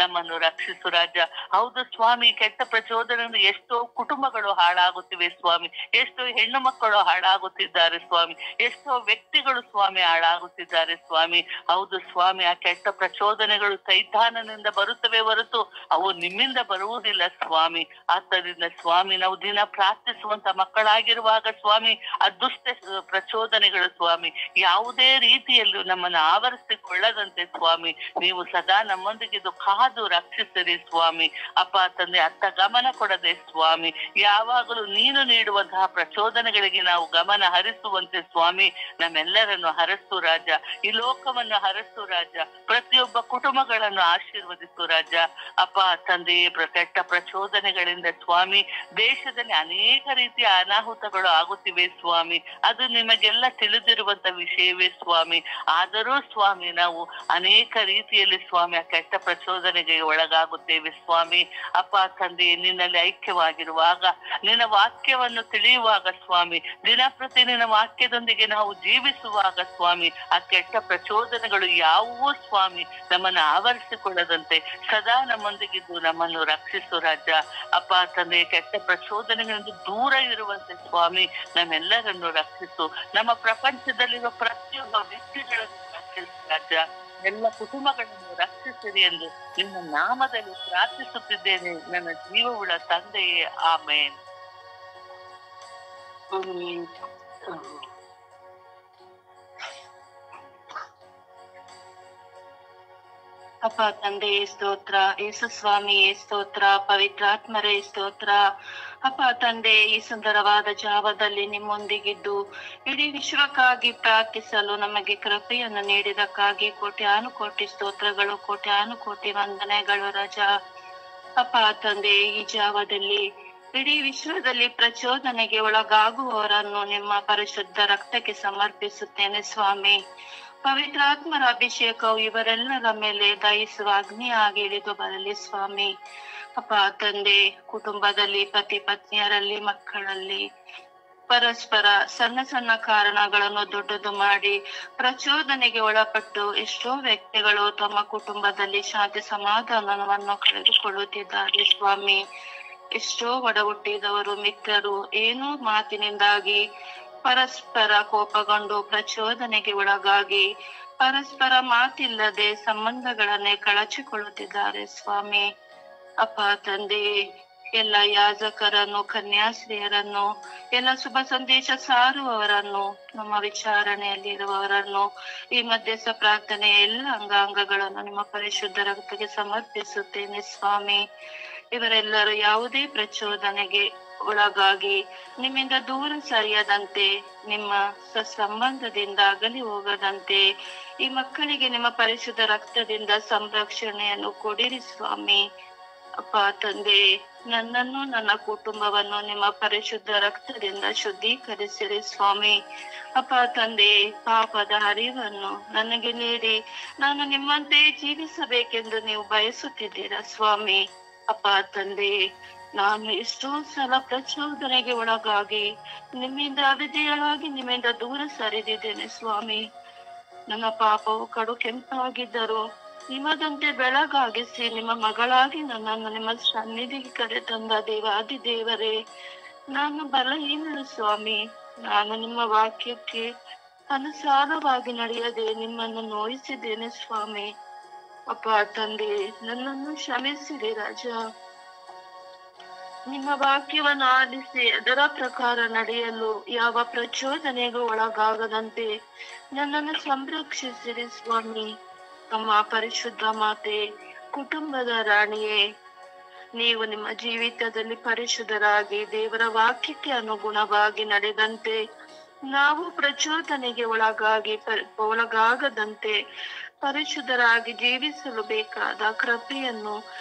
ನಮ್ಮನ್ನು ರಕ್ಷಿಸು ರಾಜ. ಹೌದು ಸ್ವಾಮಿ, ಕೆಟ್ಟ ಪ್ರಚೋದನೆಗಳು ಎಷ್ಟೋ ಕುಟುಂಬಗಳು ಹಾಳಾಗುತ್ತಿವೆ ಸ್ವಾಮಿ, ಎಷ್ಟೋ ಹೆಣ್ಣು ಮಕ್ಕಳು ಹಾಳಾಗುತ್ತಿದ್ದಾರೆ ಸ್ವಾಮಿ, ಎಷ್ಟೋ ವ್ಯಕ್ತಿಗಳು ಸ್ವಾಮಿ ಹಾಳಾಗುತ್ತಿದ್ದಾರೆ ಸ್ವಾಮಿ. ಹೌದು ಸ್ವಾಮಿ, ಆ ಕೆಟ್ಟ ಪ್ರಚೋದನೆಗಳು ಸೈತಾನನಿಂದ ಬರುತ್ತವೆ ಹೊರತು ಅವು ನಿಮ್ಮಿಂದ ಬರುವುದಿಲ್ಲ ಸ್ವಾಮಿ. ಆದ್ದರಿಂದ ಸ್ವಾಮಿ, ನಾವು ದಿನ ಪ್ರಾರ್ಥಿಸುವಂತ ಮಕ್ಕಳಾಗಿರುವಾಗ ಸ್ವಾಮಿ ಆ ದುಷ್ಟ ಪ್ರಚೋದನೆಗಳು ಸ್ವಾಮಿ ಯಾವುದೇ ರೀತಿಯಲ್ಲೂ ನಮ್ಮನ್ನು ಆವರಿಸಿಕೊಳ್ಳದಂತೆ ಸ್ವಾಮಿ ನೀವು ಸದಾ ನಮ್ಮೊಂದಿಗಿದ್ದು ಕಾದು ರಕ್ಷಿಸಿರಿ ಸ್ವಾಮಿ. ಅಪ್ಪ ತಂದೆ, ಅತ್ತ ಗಮನ ಕೊಡದೆ ಸ್ವಾಮಿ ಯಾವಾಗಲೂ ನೀನು ನೀಡುವಂತಹ ಪ್ರಚೋದನೆಗಳಿಗೆ ನಾವು ಗಮನ ಹರಿಸುವಂತೆ ಸ್ವಾಮಿ ನಮ್ಮೆಲ್ಲರನ್ನು ಹರಸು ರಾಜ. ಈ ಲೋಕವನ್ನು ಹರಸು ರಾಜ, ಪ್ರತಿಯೊಬ್ಬ ಕುಟುಂಬಗಳನ್ನು ಆಶೀರ್ವದಿಸು ರಾಜ. ಅಪ್ಪ ತಂದೆಯೇ, ಕೆಟ್ಟ ಪ್ರಚೋದನೆಗಳಿಂದ ಸ್ವಾಮಿ ದೇಶದಲ್ಲಿ ಅನೇಕ ರೀತಿಯ ಅನಾಹುತಗಳು ಆಗುತ್ತಿವೆ ಸ್ವಾಮಿ, ಅದು ನಿಮಗೆಲ್ಲ ತಿಳಿದಿರುವಂತ ವಿಷಯವೇ ಸ್ವಾಮಿ. ಆದರೂ ಸ್ವಾಮಿ ನಾವು ಅನೇಕ ರೀತಿಯಲ್ಲಿ ಸ್ವಾಮಿ ಆ ಕೆಟ್ಟ ಪ್ರಚೋದನೆಗೆ ಒಳಗಾಗುತ್ತೇವೆ ಸ್ವಾಮಿ. ಅಪ್ಪ ತಂದೆ, ನಿನ್ನಲ್ಲಿ ಐಕ್ಯವಾಗಿರುವಾಗ, ನಿನ್ನ ವಾಕ್ಯವನ್ನು ತಿಳಿಯುವಾಗ ಸ್ವಾಮಿ, ದಿನಪ್ರತಿ ನಿನ್ನ ವಾಕ್ಯದೊಂದಿಗೆ ನಾವು ಜೀವಿಸುವಾಗ ಸ್ವಾಮಿ ಆ ಕೆಟ್ಟ ಪ್ರಚೋದನೆಗಳು ಯಾವುವೂ ಸ್ವಾಮಿ ನಮ್ಮನ್ನು ಆವರಿಸಿಕೊಳ್ಳದಂತೆ ಸದಾ ನಮ್ಮೊಂದಿಗಿದ್ದು ನಮ್ಮನ್ನು ರಕ್ಷಿಸು ರಾಜ. ಅಪ್ಪ ತಂದೆ, ಕೆಟ್ಟ ಪ್ರಚೋದನೆಗಳಿಂದ ದೂರ ಇರುವಂತೆ ಸ್ವಾಮಿ ನಮ್ಮೆಲ್ಲರನ್ನು ರಕ್ಷಿಸು. ನಮ್ಮ ಪ್ರಪಂಚದಲ್ಲಿರುವ ಪ್ರತಿಯೊಬ್ಬ ವ್ಯಕ್ತಿಗಳನ್ನು ರಕ್ಷಿಸು ರಾಜ. ಎಲ್ಲ ಕುಟುಂಬಗಳನ್ನು ರಕ್ಷಿಸಿರಿ ಎಂದು ನಿಮ್ಮ ನಾಮದಲ್ಲಿ ಪ್ರಾರ್ಥಿಸುತ್ತಿದ್ದೇನೆ ನನ್ನ ಜೀವವುಳ್ಳ ತಂದೆಯೇ, ಆಮೇನ್. ಅಪ್ಪ ತಂದೆಯೇ ಸ್ತೋತ್ರ, ಯೇಸು ಸ್ವಾಮಿಯೇ ಸ್ತೋತ್ರ, ಪವಿತ್ರಾತ್ಮರೇ ಸ್ತೋತ್ರ. ಅಪ್ಪ ತಂದೆ, ಈ ಸುಂದರವಾದ ಜಾವದಲ್ಲಿ ನಿಮ್ಮೊಂದಿಗಿದ್ದು ಇಡೀ ವಿಶ್ವಕ್ಕಾಗಿ ಪ್ರಾರ್ಥಿಸಲು ನಮಗೆ ಕೃಪೆಯನ್ನು ನೀಡಿದಕ್ಕಾಗಿ ಕೋಟ್ಯಾನುಕೋಟಿ ಸ್ತೋತ್ರಗಳು, ಕೋಟ್ಯಾನುಕೋಟಿ ವಂದನೆಗಳು ರಾಜ. ಅಪ್ಪ ತಂದೆ, ಈ ಜಾವದಲ್ಲಿ ಇಡೀ ವಿಶ್ವದಲ್ಲಿ ಪ್ರಚೋದನೆಗೆ ಒಳಗಾಗುವವರನ್ನು ನಿಮ್ಮ ಪರಿಶುದ್ಧ ರಕ್ತಕ್ಕೆ ಸಮರ್ಪಿಸುತ್ತೇನೆ ಸ್ವಾಮಿ. ಪವಿತ್ರಾತ್ಮರ ಅಭಿಷೇಕವು ಇವರೆಲ್ಲರ ಮೇಲೆ ದಯಿಸುವ ಅಗ್ನಿಯಾಗಿ ಇಳಿದು ಬರಲಿ ಸ್ವಾಮಿ. ಅಪ್ಪ ತಂದೆ, ಕುಟುಂಬದಲ್ಲಿ ಪತಿ ಪತ್ನಿಯರಲ್ಲಿ, ಮಕ್ಕಳಲ್ಲಿ ಪರಸ್ಪರ ಸಣ್ಣ ಸಣ್ಣ ಕಾರಣಗಳನ್ನು ದೊಡ್ಡದು ಮಾಡಿ ಪ್ರಚೋದನೆಗೆ ಒಳಪಟ್ಟು ಎಷ್ಟೋ ವ್ಯಕ್ತಿಗಳು ತಮ್ಮ ಕುಟುಂಬದಲ್ಲಿ ಶಾಂತಿ ಸಮಾಧಾನವನ್ನು ಕಳೆದುಕೊಳ್ಳುತ್ತಿದ್ದಾರೆ ಸ್ವಾಮಿ. ಎಷ್ಟೋ ಒಡ ಹುಟ್ಟಿದವರು, ಮಿತ್ರರು ಏನೋ ಮಾತಿನಿಂದಾಗಿ ಪರಸ್ಪರ ಕೋಪಗೊಂಡು ಪ್ರಚೋದನೆಗೆ ಒಳಗಾಗಿ ಪರಸ್ಪರ ಮಾತಿಲ್ಲದೆ ಸಂಬಂಧಗಳನ್ನೇ ಕಳಚಿಕೊಳ್ಳುತ್ತಿದ್ದಾರೆ ಸ್ವಾಮಿ. ಅಪ್ಪ ತಂದೆ, ಎಲ್ಲ ಯಾಜಕರನ್ನು, ಕನ್ಯಾಶ್ರೀಯರನ್ನು, ಎಲ್ಲ ಶುಭ ಸಂದೇಶ ಸಾರುವವರನ್ನು, ನಮ್ಮ ವಿಚಾರಣೆಯಲ್ಲಿ ಇರುವವರನ್ನು, ಈ ಮಧ್ಯಸ್ಥ ಪ್ರಾರ್ಥನೆಯ ಎಲ್ಲ ಅಂಗಾಂಗಗಳನ್ನು ನಿಮ್ಮ ಪರಿಶುದ್ಧ ರಕ್ತಕ್ಕೆ ಸಮರ್ಪಿಸುತ್ತೇನೆ ಸ್ವಾಮಿ. ಇವರೆಲ್ಲರೂ ಯಾವುದೇ ಪ್ರಚೋದನೆಗೆ ಒಳಗಾಗಿ ನಿಮ್ಮಿಂದ ದೂರ ಸರಿಯದಂತೆ, ನಿಮ್ಮ ಸಂಬಂಧದಿಂದ ಅಗಲಿ ಹೋಗದಂತೆ ಈ ಮಕ್ಕಳಿಗೆ ನಿಮ್ಮ ಪರಿಶುದ್ಧ ರಕ್ತದಿಂದ ಸಂರಕ್ಷಣೆಯನ್ನು ಕೊಡಿರಿ ಸ್ವಾಮಿ. ಅಪ್ಪ ತಂದೆ, ನನ್ನನ್ನು ನನ್ನ ಕುಟುಂಬವನ್ನು ನಿಮ್ಮ ಪರಿಶುದ್ಧ ರಕ್ತದಿಂದ ಶುದ್ಧೀಕರಿಸಿರಿ ಸ್ವಾಮಿ. ಅಪ್ಪ ತಂದೆ, ಪಾಪದ ಅರಿವನ್ನು ನನಗೆ ನೀಡಿ ನಾನು ನಿಮ್ಮಂತೆ ಜೀವಿಸಬೇಕೆಂದು ನೀವು ಬಯಸುತ್ತಿದ್ದೀರಾ ಸ್ವಾಮಿ. ಅಪ್ಪ ತಂದೆ, ನಾನು ಎಷ್ಟೋ ಸಲ ಪ್ರಚೋದನೆಗೆ ಒಳಗಾಗಿ ನಿಮ್ಮಿಂದ ಅವಿಧೇಯಳಾಗಿ ನಿಮ್ಮಿಂದ ದೂರ ಸರಿದಿದ್ದೇನೆ ಸ್ವಾಮಿ. ನನ್ನ ಪಾಪವು ಕಡು ಕೆಂಪಾಗಿದ್ದರು ನಿಮ್ಮದಂತೆ ಬೆಳಗಾಗಿಸಿ ನಿಮ್ಮ ಮಗಳಾಗಿ ನನ್ನನ್ನು ನಿಮ್ಮ ಸನ್ನಿಧಿಗೆ ಕರೆ ತಂದ ದೇವಾದಿ ದೇವರೇ, ನಾನು ಬಲಹೀನಳು ಸ್ವಾಮಿ. ನಾನು ನಿಮ್ಮ ವಾಕ್ಯಕ್ಕೆ ಅನುಸಾರವಾಗಿ ನಡೆಯದೆ ನಿಮ್ಮನ್ನು ನೋಯಿಸಿದ್ದೇನೆ ಸ್ವಾಮಿ. ಅಪ್ಪ ತಂದೆ, ನನ್ನನ್ನು ಕ್ಷಮಿಸಿರಿ ರಾಜ. ನಿಮ್ಮ ವಾಕ್ಯವನ್ನು ಆಲಿಸಿ ಅದರ ಪ್ರಕಾರ ನಡೆಯಲು ಯಾವ ಪ್ರಚೋದನೆಗೂ ಒಳಗಾಗದಂತೆ ನನ್ನನ್ನು ಸಂರಕ್ಷಿಸಿರಿ ಸ್ವಾಮಿ. ಅಮ್ಮ ಪರಿಶುದ್ಧ ಮಾತೆ, ಕುಟುಂಬದ ರಾಣಿಯೇ, ನೀವು ನಿಮ್ಮ ಜೀವಿತದಲ್ಲಿ ಪರಿಶುದ್ಧರಾಗಿ ದೇವರ ವಾಕ್ಯಕ್ಕೆ ಅನುಗುಣವಾಗಿ ನಡೆದಂತೆ ನಾವು ಪ್ರಚೋದನೆಗೆ ಒಳಗಾಗದಂತೆ ಪರಿಶುದ್ಧರಾಗಿ ಜೀವಿಸಲು ಬೇಕಾದ ಕೃಪೆಯನ್ನು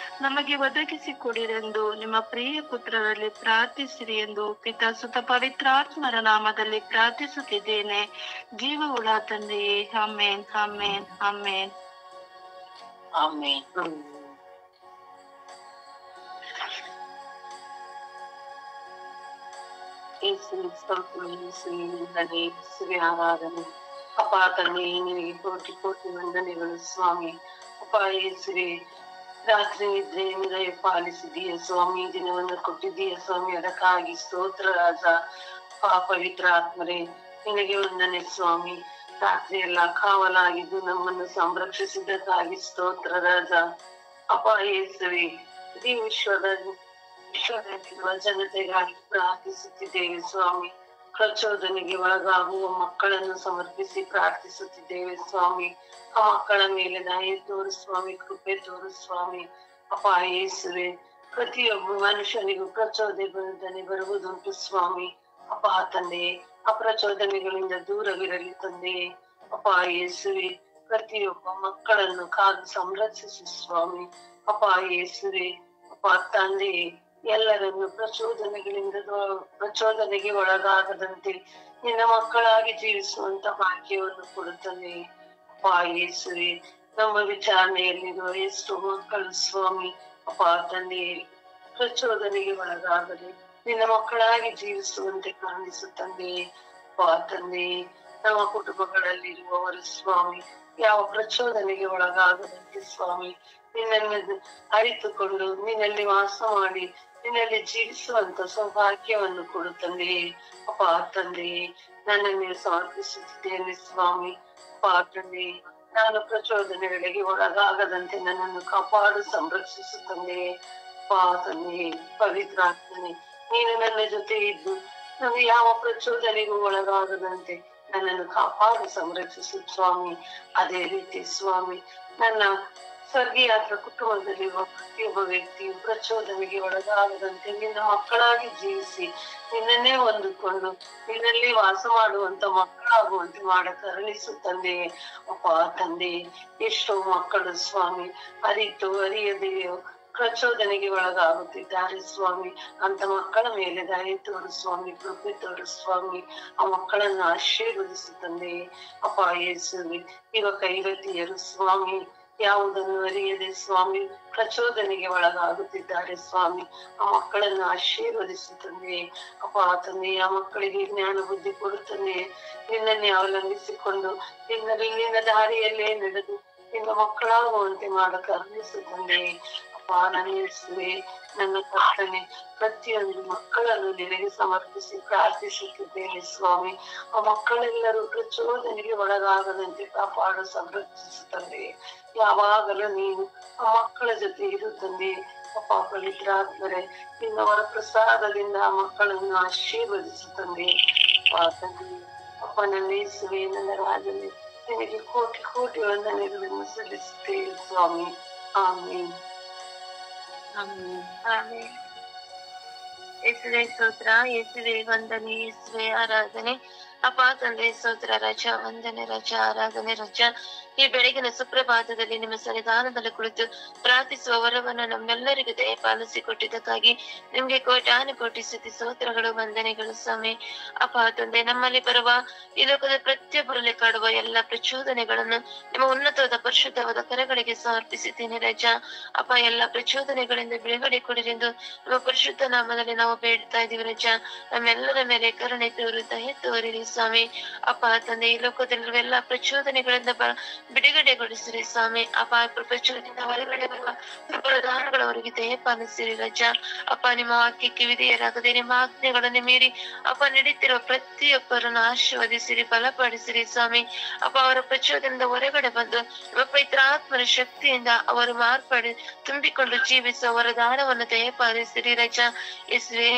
ನಮಗೆ ಒದಗಿಸಿಕೊಡಿರೆಂದು ನಿಮ್ಮ ಪ್ರಿಯ ಪುತ್ರರಲ್ಲಿ ಪ್ರಾರ್ಥಿಸಿರಿ ಎಂದು ಪಿತಾ ಸುತ ಪವಿತ್ರಾತ್ಮರ ನಾಮದಲ್ಲಿ ಪ್ರಾರ್ಥಿಸುತ್ತಿದ್ದೇನೆ, ಜೀವವುಳ್ಳ ತಂದೆಯೇ. ಆಮೇನ್, ಆಮೇನ್, ಆಮೇನ್, ಆಮೇನ್. ಆರಾಧನೆ. ಅಪ್ಪ ತಂದೆ, ನಿನಗೆ ಕೋಟಿ ಕೋಟಿ ವಂದನೆಗಳು ಸ್ವಾಮಿ. ಅಪ್ಪ ಯೇಸುವೆ, ರಾತ್ರಿ ನಿದ್ರೆಯಿಂದ ಪಾಲಿಸಿದೀಯ ಸ್ವಾಮಿ, ದಿನವನ್ನು ಕೊಟ್ಟಿದ್ದೀಯ ಸ್ವಾಮಿ, ಅದಕ್ಕಾಗಿ ಸ್ತೋತ್ರ ರಾಜ. ಪವಿತ್ರ ಆತ್ಮರೇ, ನಿನಗೆ ವಂದನೆ ಸ್ವಾಮಿ. ರಾತ್ರಿ ಎಲ್ಲ ಕಾವಲಾಗಿದ್ದು ನಮ್ಮನ್ನು ಸಂರಕ್ಷಿಸಿದ್ದಕ್ಕಾಗಿ ಸ್ತೋತ್ರ ರಾಜ. ಅಪ್ಪ ಯೇಸುವೆ, ಈ ವಿಶ್ವದಲ್ಲಿರುವ ಜನತೆಗಾಗಿ ಪ್ರಾರ್ಥಿಸುತ್ತಿದ್ದೇವೆ ಸ್ವಾಮಿ. ಪ್ರಚೋದನೆಗೆ ಒಳಗಾಗುವ ಮಕ್ಕಳನ್ನು ಸಮರ್ಪಿಸಿ ಪ್ರಾರ್ಥಿಸುತ್ತಿದ್ದೇವೆ ಸ್ವಾಮಿ. ಆ ಮಕ್ಕಳ ಮೇಲೆ ದಯೆ ತೋರು ಸ್ವಾಮಿ, ಕೃಪೆ ತೋರು ಸ್ವಾಮಿ. ಅಪ್ಪ ಯೇಸುವೆ, ಪ್ರತಿಯೊಬ್ಬ ಮನುಷ್ಯನಿಗೂ ಪ್ರಚೋದನೆ ಬರುವುದುಂಟು ಸ್ವಾಮಿ. ಅಪ್ಪ ತಂದೆಯೇ, ಆ ಪ್ರಚೋದನೆಗಳಿಂದ ದೂರವಿರಲಿ ತಂದೆಯೇ. ಅಪ್ಪ ಯೇಸುವೆ, ಪ್ರತಿಯೊಬ್ಬ ಮಕ್ಕಳನ್ನು ಕಾದು ಸಂರಕ್ಷಿಸಿ ಸ್ವಾಮಿ. ಅಪ್ಪ ಯೇಸುವೆ, ಅಪ್ಪ ತಂದೆಯೇ, ಎಲ್ಲರನ್ನು ಪ್ರಚೋದನೆಗೆ ಒಳಗಾಗದಂತೆ ನಿನ್ನ ಮಕ್ಕಳಾಗಿ ಜೀವಿಸುವಂತ ಭಾಗ್ಯವನ್ನು ಕೊಡುತ್ತದೆ. ಅಪ್ಪ ಯೇಸುವೆ, ನಮ್ಮ ವಿಚಾರಣೆಯಲ್ಲಿರುವ ಎಷ್ಟೋ ಮಕ್ಕಳು ಸ್ವಾಮಿ, ಅಪ್ಪ ತಂದೆಯೇ, ಪ್ರಚೋದನೆಗೆ ಒಳಗಾಗದೆ ನಿನ್ನ ಮಕ್ಕಳಾಗಿ ಜೀವಿಸುವಂತೆ ಕಾಣಿಸುತ್ತಂದೆಯೇ. ಅಪ್ಪ ತಂದೆಯೇ, ನಮ್ಮ ಕುಟುಂಬಗಳಲ್ಲಿರುವವರು ಸ್ವಾಮಿ, ಯಾವ ಪ್ರಚೋದನೆಗೆ ಒಳಗಾಗದಂತೆ ಸ್ವಾಮಿ, ನಿನ್ನನ್ನು ಅರಿತುಕೊಂಡು ನಿನ್ನಲ್ಲಿ ವಾಸ ಮಾಡಿ ನಿನ್ನಲ್ಲಿ ಜೀವಿಸುವಂತ ಸೌಭಾಗ್ಯವನ್ನು ಕೊಡುತ್ತಂದೆಯೇ. ಅಪ್ಪ ತಂದೆಯೇ, ನನ್ನನ್ನು ಸಮರ್ಪಿಸುತ್ತಿದ್ದೇನೆ ಸ್ವಾಮಿ. ಅಪ್ಪ ತಂದೆಯೇ, ನಾನು ಪ್ರಚೋದನೆಗಳಿಗೆ ಒಳಗಾಗದಂತೆ ನನ್ನನ್ನು ಕಾಪಾಡು ಸಂರಕ್ಷಿಸುತ್ತಂದೆಯೇ. ಅಪ್ಪ ತಂದೆಯೇ, ಪವಿತ್ರಾತ್ಮನೇ, ನೀನು ನನ್ನ ಜೊತೆ ಇದ್ದು ನಾನು ಯಾವ ಪ್ರಚೋದನೆಗೂ ಒಳಗಾಗದಂತೆ ನನ್ನನ್ನು ಕಾಪಾಡು ಸಂರಕ್ಷಿಸು ಸ್ವಾಮಿ. ಅದೇ ರೀತಿ ಸ್ವಾಮಿ, ನನ್ನ ಸ್ವರ್ಗೀಯಾತ್ರ ಕುಟುಂಬದಲ್ಲಿರುವ ಪ್ರತಿಯೊಬ್ಬ ವ್ಯಕ್ತಿಯು ಪ್ರಚೋದನೆಗೆ ಒಳಗಾಗದಂತೆ ನಿನ್ನ ಮಕ್ಕಳಾಗಿ ಜೀವಿಸಿ ನಿನ್ನನ್ನೇ ಹೊಂದಿಕೊಂಡು ನಿನ್ನಲ್ಲಿ ವಾಸ ಮಾಡುವಂತ ಮಕ್ಕಳಾಗುವಂತೆ ಮಾಡ ಕರುಣಿಸು ತಂದೆಯೇ. ಅಪ್ಪ ತಂದೆಯೇ, ಎಷ್ಟೋ ಮಕ್ಕಳು ಸ್ವಾಮಿ ಅರಿತು ಅರಿಯದೆಯೋ ಪ್ರಚೋದನೆಗೆ ಒಳಗಾಗುತ್ತಿದ್ದಾರೆ ಸ್ವಾಮಿ. ಅಂತ ಮಕ್ಕಳ ಮೇಲೆ ದಯೆ ತೋರು ಸ್ವಾಮಿ, ಕೃಪೆ ತೋರು ಸ್ವಾಮಿ. ಆ ಮಕ್ಕಳನ್ನು ಆಶೀರ್ವದಿಸು ತಂದೆಯೇ. ಅಪ್ಪ ಯೇಸುವೆ, ಯುವತಿಯರು ಸ್ವಾಮಿ ಯಾವುದನ್ನು ಅರಿಯದೆ ಸ್ವಾಮಿ ಪ್ರಚೋದನೆಗೆ ಒಳಗಾಗುತ್ತಿದ್ದಾರೆ ಸ್ವಾಮಿ. ಆ ಮಕ್ಕಳನ್ನು ಆಶೀರ್ವದಿಸು ತಂದೆಯೇ. ಅಪ್ಪ ತಂದೆಯೇ, ಆ ಮಕ್ಕಳಿಗೆ ಜ್ಞಾನ ಬುದ್ಧಿ ಕೊಡುತ್ತಂದೆಯೇ. ನಿನ್ನನ್ನೇ ಅವಲಂಬಿಸಿಕೊಂಡು ನಿನ್ನ ದಾರಿಯಲ್ಲೇ ನಡೆದು ನಿನ್ನ ಮಕ್ಕಳಾಗುವಂತೆ ಮಾಡ ಕರುಣಿಸು ತಂದೆಯೇ. ಅಪ್ಪ ನನ್ನ ಯೇಸುವೆ, ನನ್ನ ಕರ್ತನೆ, ಪ್ರತಿಯೊಂದು ಮಕ್ಕಳನ್ನು ನಿನಗೆ ಸಮರ್ಪಿಸಿ ಪ್ರಾರ್ಥಿಸುತ್ತಿದ್ದೇನೆ ಸ್ವಾಮಿ. ಆ ಮಕ್ಕಳೆಲ್ಲರೂ ಪ್ರಚೋದನೆಗೆ ಒಳಗಾಗದಂತೆ ಕಾಪಾಡು ಸಂರಕ್ಷಿಸು ತಂದೆಯೇ. ಯಾವಾಗಲೂ ನೀನು ಆ ಮಕ್ಕಳ ಜೊತೆ ಇರು ತಂದೆಯೇ. ಅಪ್ಪ ಪವಿತ್ರಾತ್ಮರೇ, ನಿನ್ನವರ ಪ್ರಸಾದದಿಂದ ಆ ಮಕ್ಕಳನ್ನು ಆಶೀರ್ವದಿಸು ತಂದೆಯೇ. ತಂದೆಯೇ, ಅಪ್ಪ ನನ್ನ ಯೇಸುವೆ, ನನ್ನ ರಾಜನೇ, ನಿನಗೆ ಕೋಟಿ ಕೋಟಿ ವಂದನೆಗಳನ್ನು ಸಲ್ಲಿಸುತ್ತೇವೆ ಸ್ವಾಮಿ. ಆಮೇನ್, ಆಮೇನ್, ಆಮೇನ್. ಯೇಸುವೆ ಸ್ತೋತ್ರ, ಯೇಸುವೆ ವಂದನೆ, ಯೇಸುವೆ ಆರಾಧನೆ. ಅಪ್ಪ ತಂದೆ ಸ್ತೋತ್ರ ರಜ, ವಂದನೆ ರಜ, ಆರಾಧನೆ ರಜ. ಈ ಬೆಳಗಿನ ಸುಪ್ರಭಾತದಲ್ಲಿ ನಿಮ್ಮ ಸನ್ನಿಧಾನದಲ್ಲಿ ಕುಳಿತು ಪ್ರಾರ್ಥಿಸುವ ವರವನ್ನು ನಮ್ಮೆಲ್ಲರಿಗೂ ದಯಪಾಲಿಸಿ ಕೊಟ್ಟಿದ್ದಕ್ಕಾಗಿ ನಿಮ್ಗೆ ಕೋಟಾನು ಕೋಟಿ ಸ್ತುತಿ ಸ್ತೋತ್ರಗಳು, ವಂದನೆಗಳು ಸ್ವಾಮಿ. ಅಪ್ಪ ತಂದೆ, ನಮ್ಮಲ್ಲಿ ಬರುವ ಈ ಲೋಕದ ಪ್ರತಿಯೊಬ್ಬರಲ್ಲಿ ಕಾಡುವ ಎಲ್ಲ ಪ್ರಚೋದನೆಗಳನ್ನು ನಿಮ್ಮ ಉನ್ನತವಾದ ಪರಿಶುದ್ಧವಾದ ಕರಗಳಿಗೆ ಸಮರ್ಪಿಸಿದ್ದೇನೆ ರಜ. ಅಪ್ಪ, ಎಲ್ಲ ಪ್ರಚೋದನೆಗಳಿಂದ ಬಿಡುಗಡೆ ಕೊಡಿರೆಂದು ನಿಮ್ಮ ಪರಿಶುದ್ಧ ನಾಮದಲ್ಲಿ ನಾವು ಬೇಡ್ತಾ ಇದೀವಿ ರಜ. ನಮ್ಮೆಲ್ಲರ ಮೇಲೆ ಕರುಣೆ ತೋರು, ದಯೆ ತೋರಿರಿ ಸ್ವಾಮಿ. ಅಪ್ಪ ತಂದೆ, ಈ ಲೋಕದಲ್ಲಿರುವ ಎಲ್ಲ ಪ್ರಚೋದನೆಗಳಿಂದ ಬಿಡುಗಡೆಗೊಳಿಸಿರಿ ಸ್ವಾಮಿ. ಅಪ್ಪ, ಪ್ರಪಂಚದಿಂದ ಹೊರಗಡೆ ಬರುವ ಪ್ರಧಾನಗಳವರಿಗೆ ದಯಪಾಲಿಸಿರಿ ರಜ. ಅಪ್ಪ, ನಿಮ್ಮ ವಾಕ್ಯಕ್ಕೆ ವಿಧೇಯರಾಗದೆ ನಿಮ್ಮ ಆಜ್ಞೆಗಳನ್ನು ಮೀರಿ ಅಪ್ಪ ನಡೀತಿರುವ ಪ್ರತಿಯೊಬ್ಬರನ್ನು ಆಶೀರ್ವದಿಸಿರಿ, ಬಲಪಡಿಸಿರಿ ಸ್ವಾಮಿ. ಅಪ್ಪ, ಅವರ ಪ್ರಚೋದನೆಯಿಂದ ಹೊರಗಡೆ ಬಂದು ನಿಮ್ಮ ಪವಿತ್ರಾತ್ಮರ ಶಕ್ತಿಯಿಂದ ಅವರು ಮಾರ್ಪಡಿ ತುಂಬಿಕೊಂಡು ಜೀವಿಸುವ ವರದಾನವನ್ನು ದಯಪಾಲಿಸಿರಿ ರಜ. ಯೇಸುವೇ,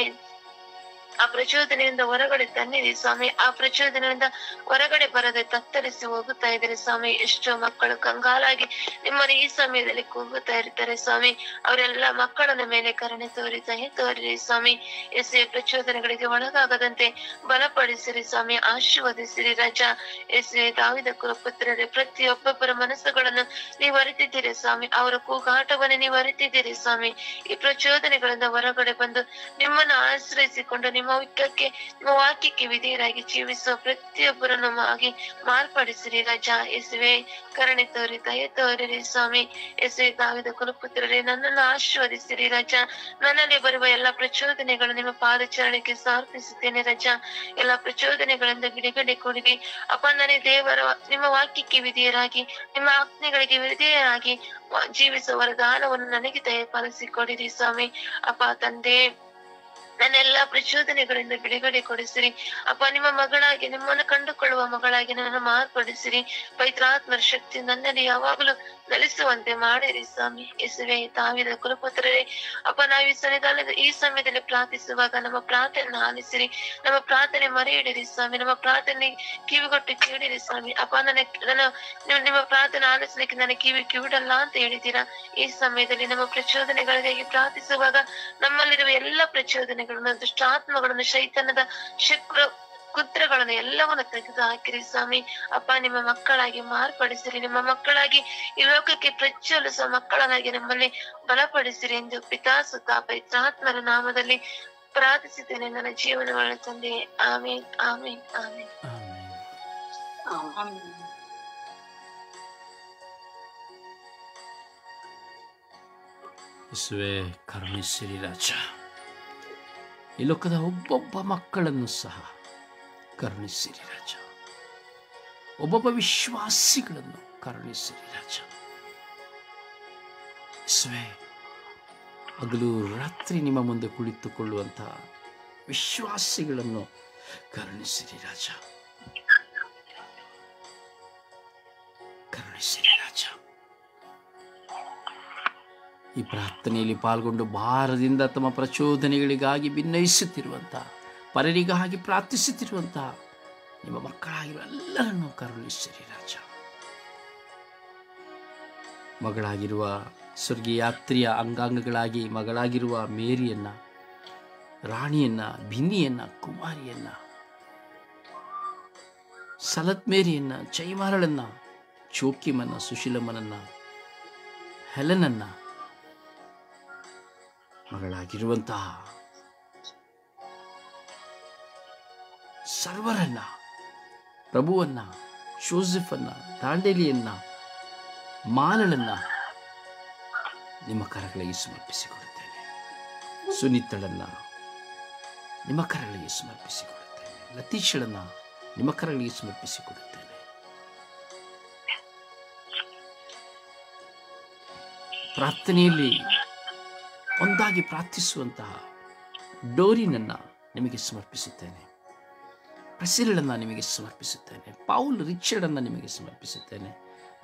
ಆ ಪ್ರಚೋದನೆಯಿಂದ ಹೊರಗಡೆ ತನ್ನಿರಿ ಸ್ವಾಮಿ. ಆ ಪ್ರಚೋದನೆಯಿಂದ ಹೊರಗಡೆ ಬರದೆ ತತ್ತರಿಸಿ ಹೋಗುತ್ತಾ ಇದ್ದಾರೆ ಸ್ವಾಮಿ. ಎಷ್ಟೋ ಮಕ್ಕಳು ಕಂಗಾಲಾಗಿ ನಿಮ್ಮನ್ನು ಈ ಸಮಯದಲ್ಲಿ ಕೂಗುತ್ತಾ ಇರ್ತಾರೆ ಸ್ವಾಮಿ. ಅವರೆಲ್ಲ ಮಕ್ಕಳನ್ನ ಮೇಲೆ ಕರುಣೆ ತೋರಿ, ದಯೆ ತೋರಿರಿ ಸ್ವಾಮಿ. ಎಸೆ ಪ್ರಚೋದನೆಗಳಿಗೆ ಒಳಗಾಗದಂತೆ ಬಲಪಡಿಸಿರಿ ಸ್ವಾಮಿ, ಆಶೀರ್ವದಿಸಿರಿ ರಜ. ಎಸೆ ದಾವಿದ ಕುಲಪುತ್ರರೇ, ಪ್ರತಿಯೊಬ್ಬೊಬ್ಬರ ಮನಸ್ಸುಗಳನ್ನು ನೀವು ಅರಿತಿದ್ದೀರಿ ಸ್ವಾಮಿ. ಅವರ ಕೂಗಾಟವನ್ನು ನೀವು ಅರಿತಿದ್ದೀರಿ ಸ್ವಾಮಿ. ಈ ಪ್ರಚೋದನೆಗಳಿಂದ ಹೊರಗಡೆ ಬಂದು ನಿಮ್ಮನ್ನು ಆಶ್ರಯಿಸಿಕೊಂಡು ನಿಮ್ಮ ವಾಕ್ಯಕ್ಕೆ ವಿಧೇಯರಾಗಿ ಜೀವಿಸುವ ಪ್ರತಿಯೊಬ್ಬರನ್ನು ಮಾರ್ಪಡಿಸಿರಿ ರಜ. ಯೇಸುವೆ, ಕರುಣೆ ತೋರಿ, ದಯೆ ತೋರಿರಿ ಸ್ವಾಮಿ. ಯೇಸುವೆ, ದಾವಿದ ಕುಲಪುತ್ರರೇ, ನನ್ನನ್ನು ಆಶೀರ್ವದಿಸಿರಿ ರಜ. ನನ್ನಲ್ಲಿ ಬರುವ ಎಲ್ಲಾ ಪ್ರಚೋದನೆಗಳು ನಿಮ್ಮ ಪಾದಚರಣೆಗೆ ಸಮರ್ಪಿಸುತ್ತೇನೆ ರಜ. ಎಲ್ಲಾ ಪ್ರಚೋದನೆಗಳಿಂದ ಬಿಡುಗಡೆ ಕೊಡಿರಿ ಅಪ್ಪ. ನನಗೆ ದೇವರ ನಿಮ್ಮ ವಾಕ್ಯಕ್ಕೆ ವಿಧೇಯರಾಗಿ ನಿಮ್ಮ ಆಜ್ಞೆಗಳಿಗೆ ವಿಧೇಯರಾಗಿ ಜೀವಿಸುವ ವರದಾನವನ್ನು ನನಗೆ ದಯಪಾಲಿಸಿಕೊಡಿರಿ ಸ್ವಾಮಿ. ಅಪ್ಪ ತಂದೆ, ನನ್ನೆಲ್ಲಾ ಪ್ರಚೋದನೆಗಳಿಂದ ಬಿಡುಗಡೆ ಕೊಡಿಸಿರಿ ಅಪ್ಪ. ನಿಮ್ಮ ಮಗಳಾಗಿ, ನಿಮ್ಮನ್ನು ಕಂಡುಕೊಳ್ಳುವ ಮಗಳಾಗಿ ನನ್ನನ್ನು ಮಾರ್ಪಡಿಸಿರಿ. ಪವಿತ್ರಾತ್ಮರ ಶಕ್ತಿ ನನ್ನಲ್ಲಿ ಯಾವಾಗಲೂ ನೆಲೆಸುವಂತೆ ಮಾಡಿರಿ ಸ್ವಾಮಿ. ಯೇಸುವೆ, ದಾವಿದ ಕುಲಪುತ್ರರೇ, ಅಪ್ಪ, ನಾವು ಈ ಸನ್ನಿಧಾನದ ಈ ಸಮಯದಲ್ಲಿ ಪ್ರಾರ್ಥಿಸುವಾಗ ನಮ್ಮ ಪ್ರಾರ್ಥನೆ ಆಲಿಸಿರಿ, ನಮ್ಮ ಪ್ರಾರ್ಥನೆ ಮರೆ ಇಡಿರಿ ಸ್ವಾಮಿ. ನಮ್ಮ ಪ್ರಾರ್ಥನೆ ಕಿವಿಗೊಟ್ಟು ಕೇಳಿರಿ ಸ್ವಾಮಿ. ಅಪ್ಪ, ನಿಮ್ಮ ಪ್ರಾರ್ಥನೆ ಆಲಿಸಲಿಕ್ಕೆ ನನಗೆ ಕಿವಿಡಲ್ಲ ಅಂತ ಹೇಳಿದ್ದೀರಾ. ಈ ಸಮಯದಲ್ಲಿ ನಮ್ಮ ಪ್ರಚೋದನೆಗಳಿಗಾಗಿ ಪ್ರಾರ್ಥಿಸುವಾಗ ನಮ್ಮಲ್ಲಿರುವ ಎಲ್ಲ ಪ್ರಚೋದನೆಗಳನ್ನು, ದುಷ್ಟಾತ್ಮಗಳನ್ನು, ಶೈತಾನದ ಕುತ್ರಗಳನ್ನು ಎಲ್ಲವನ್ನು ತೆಗೆದು ಹಾಕಿರಿ ಸ್ವಾಮಿ. ಅಪ್ಪ, ನಿಮ್ಮ ಮಕ್ಕಳಾಗಿ ಮಾರ್ಪಡಿಸಿರಿ. ನಿಮ್ಮ ಮಕ್ಕಳಾಗಿ ಈ ಲೋಕಕ್ಕೆ ಪ್ರಜ್ವಲಿಸುವ ಮಕ್ಕಳನ್ನಾಗಿ ನಮ್ಮಲ್ಲಿ ಬಲಪಡಿಸಿರಿ ಎಂದು ಪಿತಾ ಸುತ ಪವಿತ್ರಾತ್ಮರ ನಾಮದಲ್ಲಿ ಪ್ರಾರ್ಥಿಸಿದ್ದೇನೆ ನನ್ನ ಜೀವನಗಳ ತಂದೆ. ಆಮೇನ್, ಆಮೇನ್, ಆಮೇನ್. ಯೇಸುವೆ, ಕರುಣಿಸಿರಿ ರಾಜ. ಈ ಲೋಕದ ಒಬ್ಬೊಬ್ಬ ಮಕ್ಕಳನ್ನು ಸಹ ಕರುಣಿಸಿರಿ ರಾಜ. ಒಬ್ಬೊಬ್ಬ ವಿಶ್ವಾಸಿಗಳನ್ನು ಕರುಣಿಸಿರಿ ರಾಜ. ಯೇಸುವೆ, ಹಗಲು ರಾತ್ರಿ ನಿಮ್ಮ ಮುಂದೆ ಕುಳಿತುಕೊಳ್ಳುವಂತಹ ವಿಶ್ವಾಸಿಗಳನ್ನು ಕರುಣಿಸಿರಿ ರಾಜ. ಕರುಣಿಸಿರಿ ರಾಜ. ಈ ಪ್ರಾರ್ಥನೆಯಲ್ಲಿ ಪಾಲ್ಗೊಂಡು ಭಾರದಿಂದ ತಮ್ಮ ಪ್ರಚೋದನೆಗಳಿಗಾಗಿ ಭಿನ್ನಯಿಸುತ್ತಿರುವಂತಹ, ಪರರಿಗಾಗಿ ಪ್ರಾರ್ಥಿಸುತ್ತಿರುವಂತಹ ನಿಮ್ಮ ಮಕ್ಕಳಾಗಿರುವ ಎಲ್ಲರನ್ನು ಕರುಣಿಸಿರಿ ರಾಜ. ಮಗಳಾಗಿರುವ ಸ್ವರ್ಗೀಯಾತ್ರಿಯ ಅಂಗಾಂಗಗಳಾಗಿ ಮಗಳಾಗಿರುವ ಮೇರಿಯನ್ನ, ರಾಣಿಯನ್ನ, ಭಿನ್ನಿಯನ್ನ, ಕುಮಾರಿಯನ್ನ, ಸಲತ್ ಮೇರಿಯನ್ನ, ಚೈಮಾರಳನ್ನ, ಚೋಕಿಮನ್ನ, ಸುಶೀಲಮ್ಮನನ್ನ, ಹೆಲನನ್ನ, ಮಗಳಾಗಿರುವಂತಹ ಸರ್ವರನ್ನ, ಪ್ರಭುವನ್ನ, ಜೋಸೆಫನ್ನ, ದಾಂಡೇಲಿಯನ್ನ, ಮಾಲಳನ್ನ ನಿಮ್ಮ ಕರಗಳಿಗೆ ಸಮರ್ಪಿಸಿಕೊಡುತ್ತೇನೆ. ಸುನೀತಳನ್ನ ನಿಮ್ಮ ಕರಗಳಿಗೆ ಸಮರ್ಪಿಸಿಕೊಡುತ್ತೇನೆ. ಲತೀಶಳನ್ನ ನಿಮ್ಮ ಕರಗಳಿಗೆ ಸಮರ್ಪಿಸಿಕೊಡುತ್ತೇನೆ. ಪ್ರಾರ್ಥನೆಯಲ್ಲಿ ಒಂದಾಗಿ ಪ್ರಾರ್ಥಿಸುವಂತಹ ಡೋರಿನನ್ನ ನಿಮಗೆ ಸಮರ್ಪಿಸುತ್ತೇನೆ. ಪ್ರೆಸಿಲಳನ್ನ ನಿಮಗೆ ಸಮರ್ಪಿಸುತ್ತೇನೆ. ಪೌಲ್ ರಿಚರ್ಡನ್ನ ನಿಮಗೆ ಸಮರ್ಪಿಸುತ್ತೇನೆ.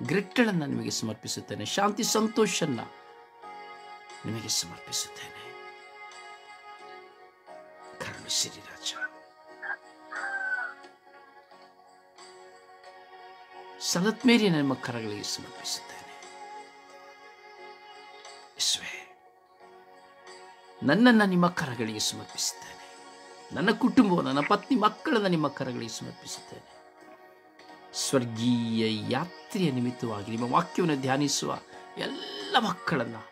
ಗ್ರೆಟ್ಟಳನ್ನ ನಿಮಗೆ ಸಮರ್ಪಿಸುತ್ತೇನೆ. ಶಾಂತಿ ಸಂತೋಷನ್ನ ನಿಮಗೆ ಸಮರ್ಪಿಸುತ್ತೇನೆ. ಕರುಣಿಸಿರಿ ರಾಜ. ಸಲತ್ ಮೇರಿಯ ನಿಮ್ಮ ಕರಗಳಿಗೆ ಸಮರ್ಪಿಸುತ್ತೇನೆ. ಯೇಸುವೇ, ನನ್ನನ್ನು ನಿಮ್ಮ ಕರಗಳಿಗೆ ಸಮರ್ಪಿಸುತ್ತೇನೆ. ನನ್ನ ಕುಟುಂಬ, ನನ್ನ ಪತ್ನಿ, ಮಕ್ಕಳನ್ನು ನಿಮ್ಮ ಕರಗಳಿಗೆ ಸಮರ್ಪಿಸುತ್ತೇನೆ. ಸ್ವರ್ಗೀಯ ಯಾತ್ರೆಯ ನಿಮಿತ್ತವಾಗಿ ನಿಮ್ಮ ವಾಕ್ಯವನ್ನು ಧ್ಯಾನಿಸುವ ಎಲ್ಲ ಮಕ್ಕಳನ್ನು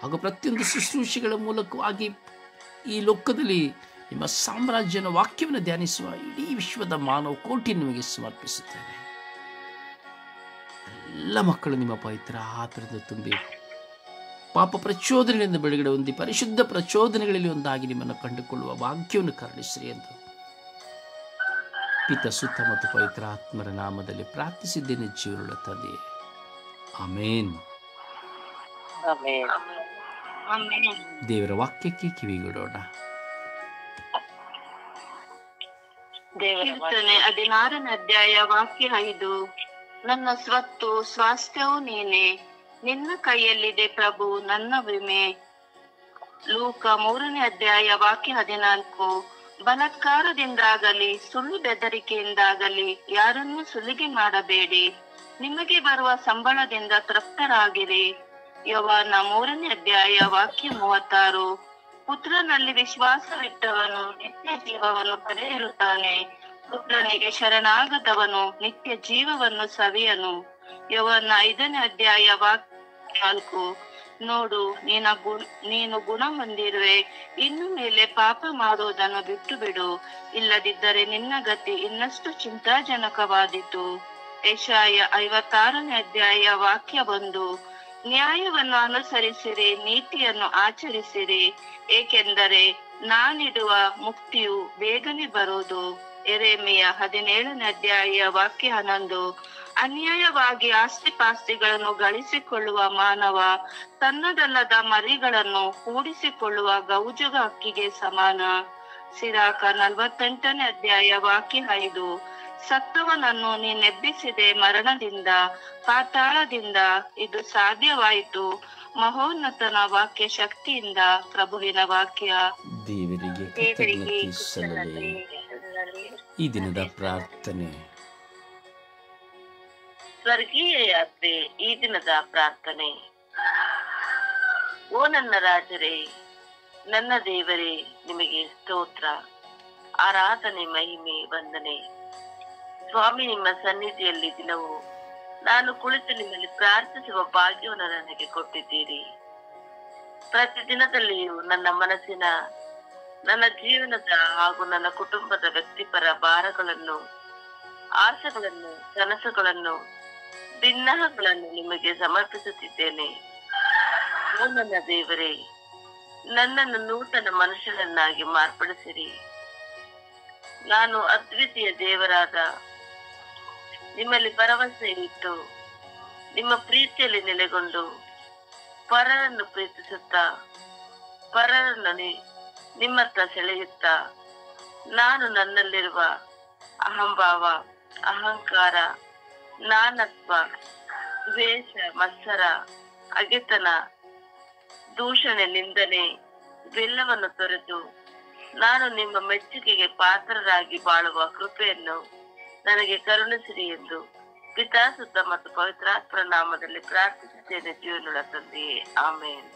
ಹಾಗೂ ಪ್ರತಿಯೊಂದು ಶುಶ್ರೂಷೆಗಳ ಮೂಲಕವಾಗಿ ಈ ಲೋಕದಲ್ಲಿ ನಿಮ್ಮ ಸಾಮ್ರಾಜ್ಯನ ವಾಕ್ಯವನ್ನು ಧ್ಯಾನಿಸುವ ಇಡೀ ವಿಶ್ವದ ಮಾನವ ಕೋಟಿ ನಿಮಗೆ ಸಮರ್ಪಿಸುತ್ತೇನೆ. ಎಲ್ಲ ಮಕ್ಕಳು ನಿಮ್ಮ ಪವಿತ್ರ ಆತರದಿಂದ ತುಂಬಿ ಪಾಪ ಪ್ರಚೋದನೆಗಳಿಂದ ಬಿಡುಗಡೆ ಹೊಂದಿ ಪರಿಶುದ್ಧ ಪ್ರಚೋದನೆಗಳಲ್ಲಿ ಒಂದಾಗಿ ನಿಮ್ಮನ್ನು ಕಂಡುಕೊಳ್ಳುವ ಭಾಗ್ಯವನ್ನು ಕರುಣಿಸಿರಿ ಎಂದು ಪಿತ, ಸುತ್ತ ಮತ್ತು ಪವಿತ್ರ ಆತ್ಮರ ನಾಮದಲ್ಲಿ ಪ್ರಾರ್ಥಿಸಿದ್ದೇನೆ ಜೀವನುಳ್ಳ ತಂದೆಯೇ. ಆಮೇನ್. ದೇವರ ವಾಕ್ಯಕ್ಕೆ ಕಿವಿಗೊಡೋಣ. ಕೀರ್ತನೆ 16ನೇ ಅಧ್ಯಾಯ ವಾಕ್ಯ 5. ನನ್ನ ಸ್ವತ್ತು ಸ್ವಾಸ್ಥ್ಯವೂ ನೀನೆ, ನಿನ್ನ ಕೈಯಲ್ಲಿದೆ ಪ್ರಭು ನನ್ನ ವಿಮೆ. ಲೂಕ 3ನೇ ಅಧ್ಯಾಯ ವಾಕ್ಯ 14. ಬಲಾತ್ಕಾರದಿಂದಾಗಲಿ ಸುಳ್ಳು ಬೆದರಿಕೆಯಿಂದಾಗಲಿ ಯಾರನ್ನೂ ಸುಲಿಗೆ ಮಾಡಬೇಡಿ, ನಿಮಗೆ ಬರುವ ಸಂಬಳದಿಂದ ತೃಪ್ತರಾಗಿರಿ. ಯೋವಾನ 3ನೇ ಅಧ್ಯಾಯ ವಾಕ್ಯ 36. ಪುತ್ರನಲ್ಲಿ ವಿಶ್ವಾಸವಿಟ್ಟವನು ನಿತ್ಯ ಜೀವವನ್ನು ಪಡೆದಿರುತ್ತಾನೆ, ಪುತ್ರನಿಗೆ ಶರಣಾಗದವನು ನಿತ್ಯ ಜೀವವನ್ನು ಸವಿಯನು. ಯೋವಾನ 5ನೇ ಅಧ್ಯಾಯ ವಾಕ್ಯ 4. ನೋಡು, ನೀನು ಗುಣ ಹೊಂದಿರುವೆ, ಇನ್ನು ಮೇಲೆ ಪಾಪ ಮಾಡುವುದನ್ನು ಬಿಟ್ಟು ಬಿಡು, ಇಲ್ಲದಿದ್ದರೆ ನಿನ್ನ ಗತಿ ಇನ್ನಷ್ಟು ಚಿಂತಾಜನಕವಾದೀತು. ಯೆಶಾಯ 56ನೇ ಅಧ್ಯಾಯ ವಾಕ್ಯ 1. ನ್ಯಾಯವನ್ನು ಅನುಸರಿಸಿರಿ, ನೀತಿಯನ್ನು ಆಚರಿಸಿರಿ, ಏಕೆಂದರೆ ನಾನಿಡುವ ಮುಕ್ತಿಯು ಬೇಗನೆ ಬರುವುದು. ಯೆರೆಮೀಯ 17ನೇ ಅಧ್ಯಾಯ ವಾಕ್ಯ 11. ಅನ್ಯಾಯವಾಗಿ ಆಸ್ತಿಪಾಸ್ತಿಗಳನ್ನು ಗಳಿಸಿಕೊಳ್ಳುವ ಮಾನವ ತನ್ನದಲ್ಲದ ಮರಿಗಳನ್ನು ಕೂಡಿಸಿಕೊಳ್ಳುವ ಗೌಜಗ ಹಕ್ಕಿಗೆ ಸಮಾನ. ಸಿರಾಕ 48ನೇ ಅಧ್ಯಾಯ ವಾಕ್ಯ 5. ಸತ್ತವನನ್ನು ನೀನೆಬ್ಬಿಸಿದೆ ಮರಣದಿಂದ, ಪಾತಾಳದಿಂದ, ಇದು ಸಾಧ್ಯವಾಯಿತು ಮಹೋನ್ನತನ ವಾಕ್ಯ ಶಕ್ತಿಯಿಂದ. ಪ್ರಭುವಿನ ವಾಕ್ಯ. ದೇವರಿಗೆ ಕೃತಜ್ಞತೆ ಸಲ್ಲಲಿ. ಈ ದಿನದ ಪ್ರಾರ್ಥನೆ. ಸ್ವರ್ಗೀಯ ಯಾತ್ರೆ. ಈ ದಿನದ ಪ್ರಾರ್ಥನೆ. ಓ ನನ್ನ ರಾಜರೇ, ನನ್ನ ದೇವರೇ, ನಿಮಗೆ ಸ್ತೋತ್ರ, ಆರಾಧನೆ, ಮಹಿಮೆ, ವಂದನೆ. ಸ್ವಾಮಿ, ನಿಮ್ಮ ಸನ್ನಿಧಿಯಲ್ಲಿ ದಿನವೂ ನಾನು ಕುಳಿತು ನಿಮ್ಮಲ್ಲಿ ಪ್ರಾರ್ಥಿಸುವ ಭಾಗ್ಯವನ್ನು ನನಗೆ ಕೊಟ್ಟಿದ್ದೀರಿ. ಪ್ರತಿದಿನದಲ್ಲಿಯೂ ನನ್ನ ಮನಸ್ಸಿನ, ನನ್ನ ಜೀವನದ ಹಾಗೂ ನನ್ನ ಕುಟುಂಬದ ವ್ಯಕ್ತಿಪರ ಭಾರಗಳನ್ನು, ಆಸೆಗಳನ್ನು, ಕನಸುಗಳನ್ನು, ಭಿನ್ನಹಗಳನ್ನು ನಿಮಗೆ ಸಮರ್ಪಿಸುತ್ತಿದ್ದೇನೆ. ಓ ನನ್ನ ದೇವರೇ, ನನ್ನನ್ನು ನೂತನ ಮನುಷ್ಯನನ್ನಾಗಿ ಮಾರ್ಪಡಿಸಿರಿ. ನಾನು ಅದ್ವಿತೀಯ ದೇವರಾದ ನಿಮ್ಮಲ್ಲಿ ಭರವಸೆ ಇಟ್ಟು ನಿಮ್ಮ ಪ್ರೀತಿಯಲ್ಲಿ ನೆಲೆಗೊಂಡು ಪರರನ್ನು ಪ್ರೀತಿಸುತ್ತಾ ಪರರನ್ನು ನಿಮ್ಮತ್ತ ಸೆಳೆಯುತ್ತಾ ನಾನು ನನ್ನಲ್ಲಿರುವ ಅಹಂಭಾವ, ಅಹಂಕಾರ, ನಾನತ್ವ, ದ್ವೇಷ, ಮತ್ಸರ, ಅಗೆತನ, ದೂಷಣೆ, ನಿಂದನೆ ಇವೆಲ್ಲವನ್ನು ತೊರೆದು ನಾನು ನಿಮ್ಮ ಮೆಚ್ಚುಗೆಗೆ ಪಾತ್ರರಾಗಿ ಬಾಳುವ ಕೃಪೆಯನ್ನು ನನಗೆ ಕರುಣಿಸಿರಿ ಎಂದು ಪಿತಾ, ಸುತ್ತ ಮತ್ತು ಪವಿತ್ರಾತ್ಮರ ನಾಮದಲ್ಲಿ ಪ್ರಾರ್ಥಿಸುತ್ತೇನೆ ಜೀವನುಳ್ಳ ತಂದೆಯೇ. ಆಮೇನ್.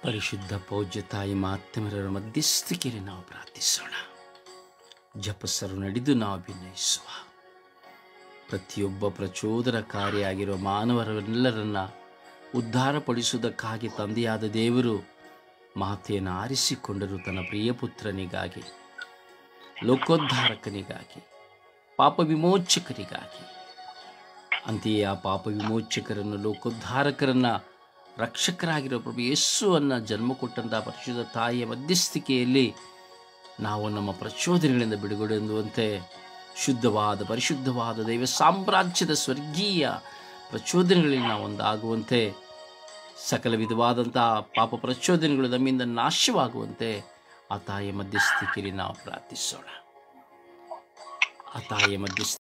ಪರಿಶುದ್ಧ ಪೂಜ್ಯ ತಾಯಿ ಮಾತೆಮರರ ಮಧ್ಯಸ್ಥಿಕೆಯಲ್ಲಿ ನಾವು ಪ್ರಾರ್ಥಿಸೋಣ. ಜಪಸರು ನಡೆದು ನಾವು ಅಭಿನಯಿಸುವ ಪ್ರತಿಯೊಬ್ಬ ಪ್ರಚೋದನಕಾರಿಯಾಗಿರುವ ಮಾನವರೆಲ್ಲರನ್ನ ಉದ್ಧಾರಪಡಿಸುವುದಕ್ಕಾಗಿ ತಂದೆಯಾದ ದೇವರು ಮಾತೆಯನ್ನು ಆರಿಸಿಕೊಂಡರು. ತನ್ನ ಪ್ರಿಯ ಪುತ್ರನಿಗಾಗಿ, ಲೋಕೋದ್ಧಾರಕನಿಗಾಗಿ, ಪಾಪ ವಿಮೋಚಕರಿಗಾಗಿ. ಅಂತೆಯೇ ಆ ಪಾಪ ವಿಮೋಚಕರನ್ನು, ಲೋಕೋದ್ಧಾರಕರನ್ನ, ರಕ್ಷಕರಾಗಿರೋ ಪ್ರಭು ಯೇಸುವನ್ನು ಜನ್ಮ ಕೊಟ್ಟಂತಹ ಪರಿಶುದ್ಧ ತಾಯಿಯ ಮಧ್ಯಸ್ಥಿಕೆಯಲ್ಲಿ ನಾವು ನಮ್ಮ ಪ್ರಚೋದನೆಗಳಿಂದ ಬಿಡುಗಡೆ ಹೊಂದುವಂತೆ, ಶುದ್ಧವಾದ ಪರಿಶುದ್ಧವಾದ ದೈವ ಸಾಮ್ರಾಜ್ಯದ ಸ್ವರ್ಗೀಯ ಪ್ರಚೋದನೆಗಳಲ್ಲಿ ನಾವು ಒಂದಾಗುವಂತೆ, ಸಕಲ ವಿಧವಾದಂತಹ ಪಾಪ ಪ್ರಚೋದನೆಗಳು ನಮ್ಮಿಂದ ನಾಶವಾಗುವಂತೆ ಆ ತಾಯಿಯ ಮಧ್ಯಸ್ಥಿಕೆಯಲ್ಲಿ ನಾವು ಪ್ರಾರ್ಥಿಸೋಣ. ಆ ತಾಯಿಯ ಮಧ್ಯಸ್ಥಿಕೆ